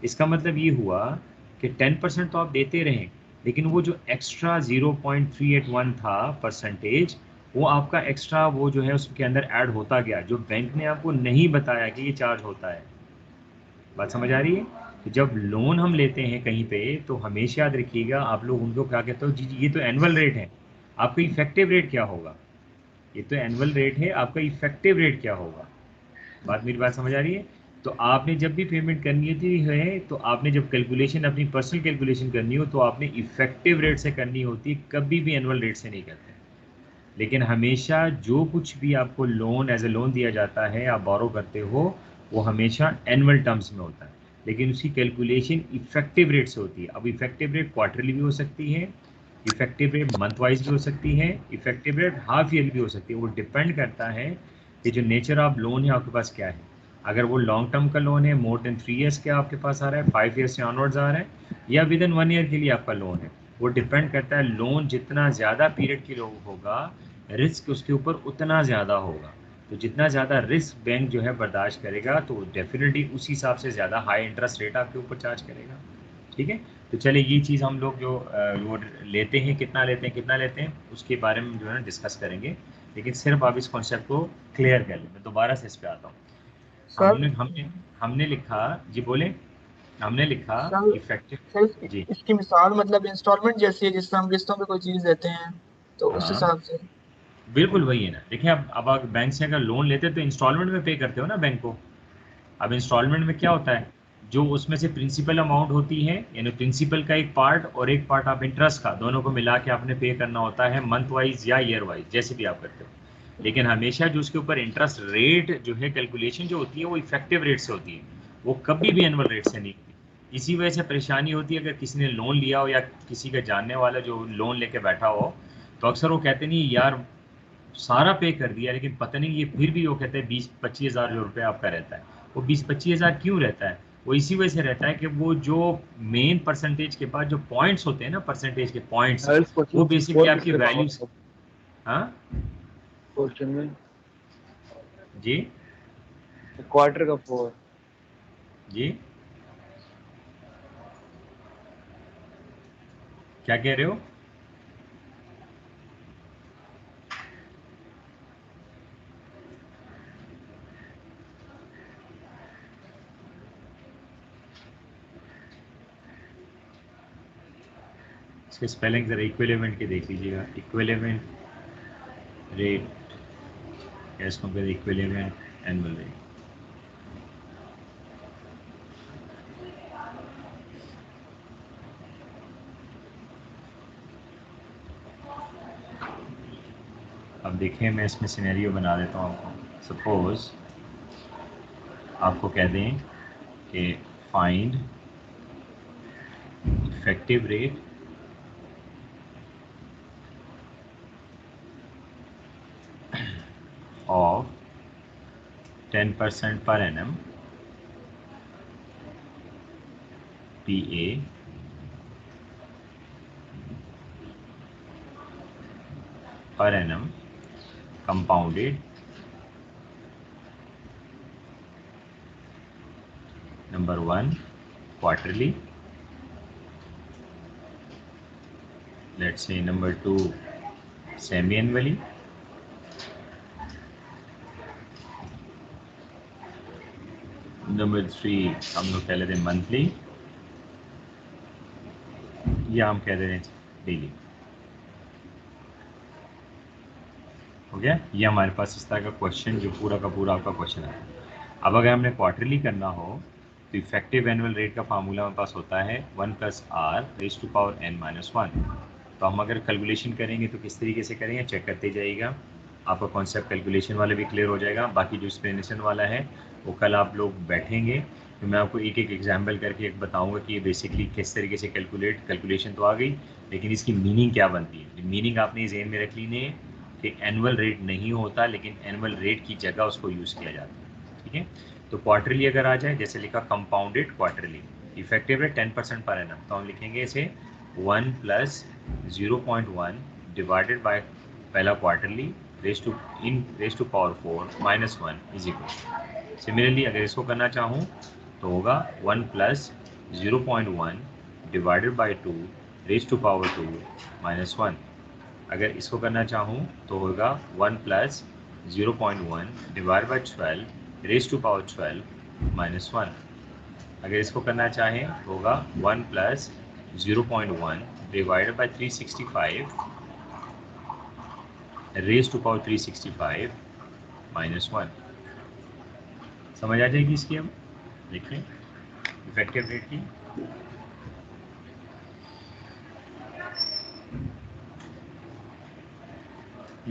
इसका मतलब ये हुआ कि 10% तो आप देते रहें, लेकिन वो जो एक्स्ट्रा 0.381 था परसेंटेज, वो आपका एक्स्ट्रा वो जो है उसके अंदर ऐड होता गया, जो बैंक ने आपको नहीं बताया कि ये चार्ज होता है. बात समझ आ रही है? तो जब लोन हम लेते हैं कहीं पे तो हमेशा याद रखिएगा, आप लोग उनको क्या कहते हो, जी ये तो एनुअल रेट है, आपका इफेक्टिव रेट क्या होगा. ये तो एनुअल रेट है, आपका इफेक्टिव रेट क्या होगा. मेरी बात समझ आ रही है? तो आपने जब भी पेमेंट करनी होती है, तो आपने जब कैलकुलेशन अपनी पर्सनल कैलकुलेशन करनी हो तो आपने इफेक्टिव रेट से करनी होती है, कभी भी एनुअल रेट से नहीं करते. लेकिन हमेशा जो कुछ भी आपको लोन एज ए लोन दिया जाता है, आप बोरो करते हो, वो हमेशा एनुअल टर्म्स में होता है, लेकिन उसकी कैलकुलेशन इफेक्टिव रेट से होती है. अब इफेक्टिव रेट क्वार्टरली भी हो सकती है, इफेक्टिव रेट मंथ वाइज भी हो सकती है, इफेक्टिव रेट हाफ ईयरली भी हो सकती है. वो डिपेंड करता है कि जो नेचर ऑफ लोन है आपके पास क्या है. अगर वो लॉन्ग टर्म का लोन है, मोर देन 3 ईयर्स के आपके पास आ रहा है, 5 ईयर्स से ऑनवर्ड्स आ रहा है, या विद इन 1 ईयर के लिए आपका लोन है, वो डिपेंड करता है. लोन जितना ज़्यादा पीरियड के लिए होगा, रिस्क उसके ऊपर उतना ज़्यादा होगा. तो जितना ज़्यादा रिस्क बैंक जो है बर्दाश्त करेगा, तो डेफिनेटली उस हिसाब से ज़्यादा हाई इंटरेस्ट रेट आपके ऊपर चार्ज करेगा. ठीक है, तो चलिए ये चीज़ हम लोग जो वो लेते हैं, कितना लेते हैं उसके बारे में जो है ना डिस्कस करेंगे, लेकिन सिर्फ आप इस कॉन्सेप्ट को क्लियर कर लें. मैं दोबारा से इस पे आता हूँ. हमने लिखा, जी बोले, हमने लिखा इफेक्टिव.
सर
जी
इसकी मिसाल मतलब इंस्टॉलमेंट जैसी है, जिसमें हम किस्तों पे कोई चीज़ देते हैं, तो उस
हाँ
हिसाब से.
बिल्कुल वही है ना. देखिए अब आप बैंक से अगर लोन लेते हैं तो इंस्टॉलमेंट में पे करते हो ना बैंक को. अब इंस्टॉलमेंट में क्या होता है, जो उसमें से प्रिंसिपल अमाउंट होती है, यानी प्रिंसिपल का एक पार्ट और एक पार्ट आप इंटरेस्ट का, दोनों को मिला के आपने पे करना होता है, मंथ वाइज या ईयर वाइज जैसे भी आप करते हो. लेकिन हमेशा जो उसके ऊपर इंटरेस्ट रेट जो है कैलकुलेशन जो होती है वो इफेक्टिव रेट से होती है, वो कभी भी एनुअल रेट से नहीं होती. इसी वजह से परेशानी होती है अगर किसी ने लोन लिया हो या किसी का जानने वाला जो लोन लेके बैठा हो, तो अक्सर वो कहते नहीं यार सारा पे कर दिया, लेकिन पता नहीं ये फिर भी वो कहते हैं 20-25 हज़ार जो रुपये आपका रहता है, वो 20-25 हज़ार क्यों रहता है. वो इसी वजह से रहता है कि वो जो मेन परसेंटेज के बाद जो पॉइंट्स होते हैं ना, परसेंटेज के पॉइंट्स, वो बेसिकली आपकी वैल्यूज, हाँ
क्वेश्चन में
जी
क्वार्टर का 4।
जी क्या कह रहे हो? इसके स्पेलिंग जरा इक्विवेलेंट के देख लीजिएगा। Equivalent rate as compare equivalent annual rate. अब देखिए मैं इसमें सिनेरियो बना देता हूँ आपको। सपोज आपको कह दें कि find effective rate of 10% per annum PA per annum compounded number 1 quarterly, let's say number 2 semi-annually, number 3 हम लोग कह लेते हैं मंथली, या हम कह देते हैं डेली। हो गया? ये हमारे पास इस तरह का क्वेश्चन जो पूरा का पूरा आपका क्वेश्चन है। अब अगर हमने क्वार्टरली करना हो तो इफेक्टिव एनुअल रेट का फार्मूला हमारे पास होता है 1 + r⁻n-1। तो हम अगर कैलकुलेशन करेंगे तो किस तरीके से करेंगे चेक करते जाइएगा। आपका कॉन्सेप्ट कैलकुलेशन वाला भी क्लियर हो जाएगा। बाकी जो एक्सप्लेनेशन वाला है वो कल आप लोग बैठेंगे तो मैं आपको एक एक एग्जाम्पल करके एक बताऊंगा कि ये बेसिकली किस तरीके से कैलकुलेशन तो आ गई, लेकिन इसकी मीनिंग क्या बनती है। मीनिंग आपने जेहन में रख ली है कि एनुअल रेट नहीं होता, लेकिन एनुअल रेट की जगह उसको यूज़ किया जाता है। ठीक है, तो क्वार्टरली अगर आ जाए, जैसे लिखा compounded quarterly, effective rate 10% per annum, तो हम लिखेंगे इसे 1 + 0.1 डिवाइडेड बाय पहला quarterly raise to power 4 -1 is equal. Similarly अगर इसको करना चाहूँ तो होगा 1 + 0.1 divided by 2 raise to power 2 -1। अगर इसको करना चाहूँ तो होगा 1 + 0.1 divide by 12 raise to power 12 -1। अगर इसको करना चाहें तो होगा 1 + 0.1 divided by 365 raise to power 365 -1। समझ आ जाएगी इसकी। हम देखें इफेक्टिव रेट की।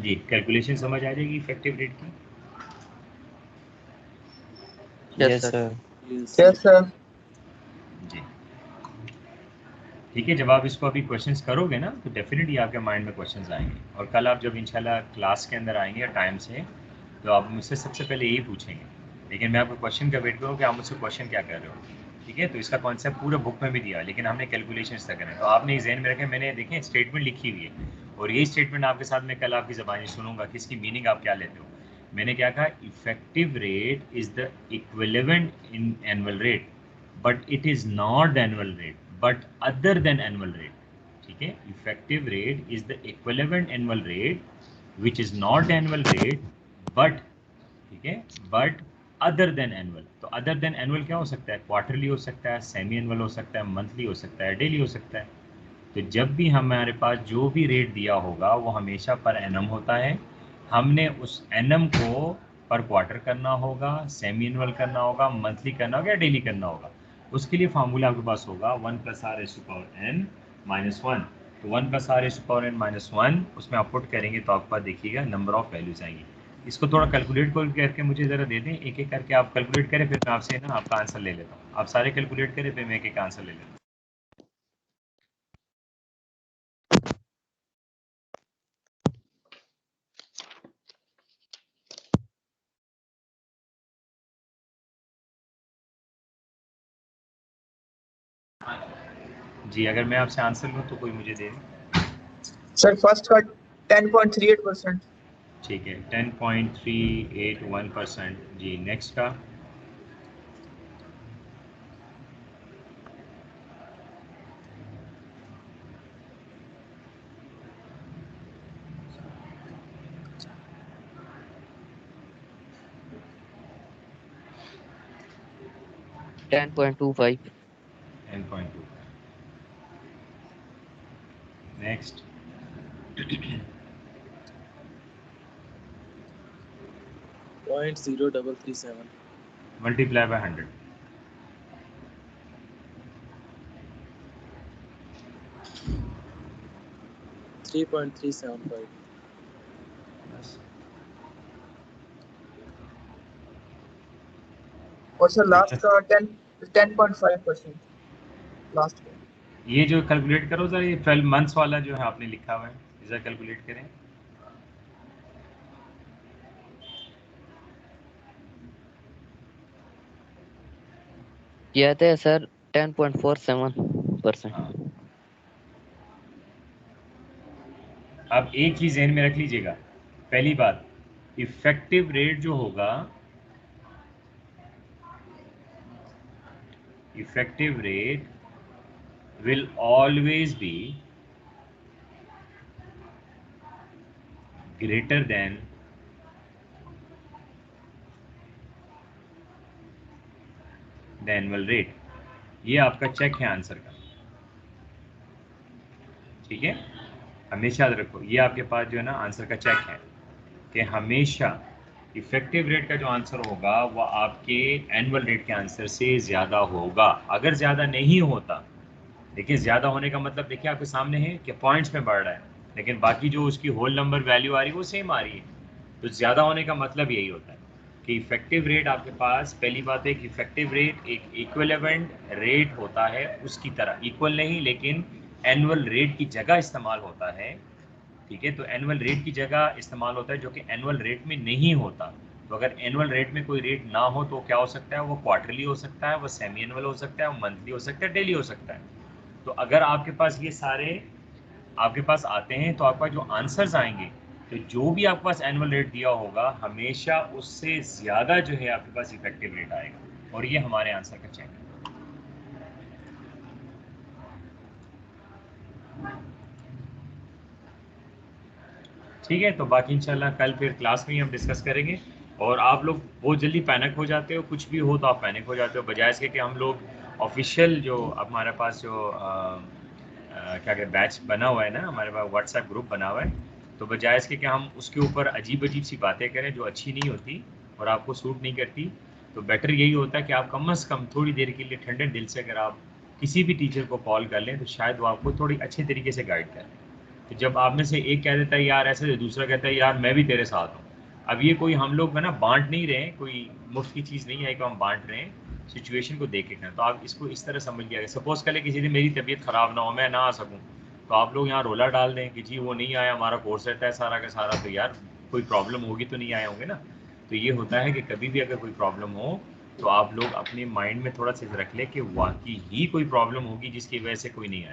जी कैलकुलेशन समझ आ जाएगी इफेक्टिव रेट की।
Yes sir.
Yes sir.
जी ठीक है, जब आप इसको अभी क्वेश्चंस करोगे ना तो डेफिनेटली आपके माइंड में क्वेश्चंस आएंगे, और कल आप जब इंशाल्लाह क्लास के अंदर आएंगे या टाइम से तो आप मुझसे सबसे पहले यही पूछेंगे, लेकिन मैं आपको क्वेश्चन का वेट करूँ कि आप मुझसे क्वेश्चन क्या कर रहे हो। ठीक है, तो इसका कॉन्सेप्ट पूरा बुक में भी दिया, लेकिन हमने कैलकुलेशन इस तरह करें, तो आपने इस जहन में रखें। मैंने देखें स्टेटमेंट लिखी हुई है, और यही स्टेटमेंट आपके साथ मैं कल आपकी ज़बानी सुनूंगा कि इसकी मीनिंग आप क्या लेते हो। मैंने क्या कहा, effective rate is the equivalent in annual rate, but it is not the annual rate but other than annual rate. ठीक है, effective rate is the equivalent annual rate which is not annual rate but, ठीक है, but other than annual. तो other than annual क्या हो सकता है, quarterly हो सकता है, सेमी एनुअल हो सकता है, मंथली हो सकता है, डेली हो सकता है। तो जब भी हमारे पास जो भी रेट दिया होगा वो हमेशा पर एनम होता है। हमने उस एनम को पर क्वार्टर करना होगा, सेमी एनुअल करना होगा, मंथली करना होगा या डेली करना होगा। उसके लिए फार्मूला आपके पास होगा 1 + r⁻n-1। तो 1 + r⁻n-1 उसमें आप पुट करेंगे तो आपके पास देखिएगा नंबर ऑफ वैल्यूज आएंगी। इसको थोड़ा कैलकुलेट करके मुझे ज़रा दे दें, एक एक करके आप कैलकुलेट करें, फिर मैं आपसे ना आपका आंसर ले लेता हूँ। आप सारे कैलकुलेट करें, फिर मैं एक एक आंसर ले लेता हूँ। जी अगर मैं आपसे आंसर लूँ तो कोई मुझे दे दें।
सर फर्स्ट का 10.38%।
ठीक है, 10.381%। जी नेक्स्ट का।
Ten point two five.
10.2। Next.
0.0337
multiply by 100।
3.375
और सर लास्ट का 10.5%। लास्ट का
ये जो कैलकुलेट करो सर, ये 12 मंथ्स वाला जो है आपने लिखा हुआ है, इसे कैलकुलेट करें।
ये आता है सर 10.47%।
हाँ। अब एक चीज ध्यान में रख लीजिएगा, पहली बात, इफेक्टिव रेट जो होगा, effective rate will always be greater than the annual rate। ये आपका चेक है आंसर का, ठीक है, हमेशा याद रखो, ये आपके पास जो है ना आंसर का चेक है कि हमेशा इफेक्टिव रेट का जो आंसर होगा वो आपके एनुअल रेट के आंसर से ज़्यादा होगा। अगर ज़्यादा नहीं होता, देखिए ज़्यादा होने का मतलब देखिए आपके सामने है कि पॉइंट्स में बढ़ रहा है, लेकिन बाकी जो उसकी होल नंबर वैल्यू आ रही है वो सेम आ रही है। तो ज़्यादा होने का मतलब यही होता है कि इफेक्टिव रेट आपके पास, पहली बात है कि इफेक्टिव रेट एक इक्विवेलेंट रेट होता है, उसकी तरह इक्वल नहीं लेकिन एनुअल रेट की जगह इस्तेमाल होता है, ठीक है। तो एनुअल रेट की जगह इस्तेमाल होता है जो कि एनुअल रेट में नहीं होता। तो अगर एनुअल रेट में कोई रेट ना हो तो क्या हो सकता है, वो क्वार्टरली हो सकता है, वो सेमी एनुअल हो सकता है, वो मंथली हो सकता है, डेली हो सकता है। तो अगर आपके पास ये सारे आपके पास आते हैं तो आपका जो आंसर्स आएंगे, तो जो भी आपके पास एनुअल रेट दिया होगा हमेशा उससे ज़्यादा जो है आपके पास इफेक्टिव रेट आएगा, और ये हमारे आंसर का चेक है। ठीक है, तो बाकी इंशाल्लाह कल फिर क्लास में ही हम डिस्कस करेंगे। और आप लोग बहुत जल्दी पैनिक हो जाते हो, कुछ भी हो तो आप पैनिक हो जाते हो, बजाय इसके कि हम लोग ऑफिशियल जो हमारे पास जो क्या कहते बैच बना हुआ है ना, हमारे पास व्हाट्सएप ग्रुप बना हुआ है, तो बजाय इसके कि हम उसके ऊपर अजीब अजीब सी बातें करें जो अच्छी नहीं होती और आपको सूट नहीं करती, तो बेटर यही होता है कि आप कम से कम थोड़ी देर के लिए ठंडे दिल से अगर आप किसी भी टीचर को कॉल कर लें तो शायद वो आपको थोड़ी अच्छे तरीके से गाइड करें। तो जब आप में से एक कह देता है यार ऐसे, दूसरा कहता है यार मैं भी तेरे साथ हूँ। अब ये कोई हम लोग है ना बांट नहीं रहे, कोई मुफ्त की चीज़ नहीं है कि हम बांट रहे हैं, सिचुएशन को देख के करना। तो आप इसको इस तरह समझ लिया, सपोज कर ले किसी दिन मेरी तबीयत ख़राब ना हो, मैं ना आ सकूँ, तो आप लोग यहाँ रोला डाल दें कि जी वो नहीं आया, हमारा कोर्स रहता है सारा का सारा, तो यार कोई प्रॉब्लम होगी तो नहीं आए होंगे ना। तो ये होता है कि कभी भी अगर कोई प्रॉब्लम हो तो आप लोग अपने माइंड में थोड़ा सा रख ले कि वाकई ही कोई प्रॉब्लम होगी जिसकी वजह से कोई नहीं आए।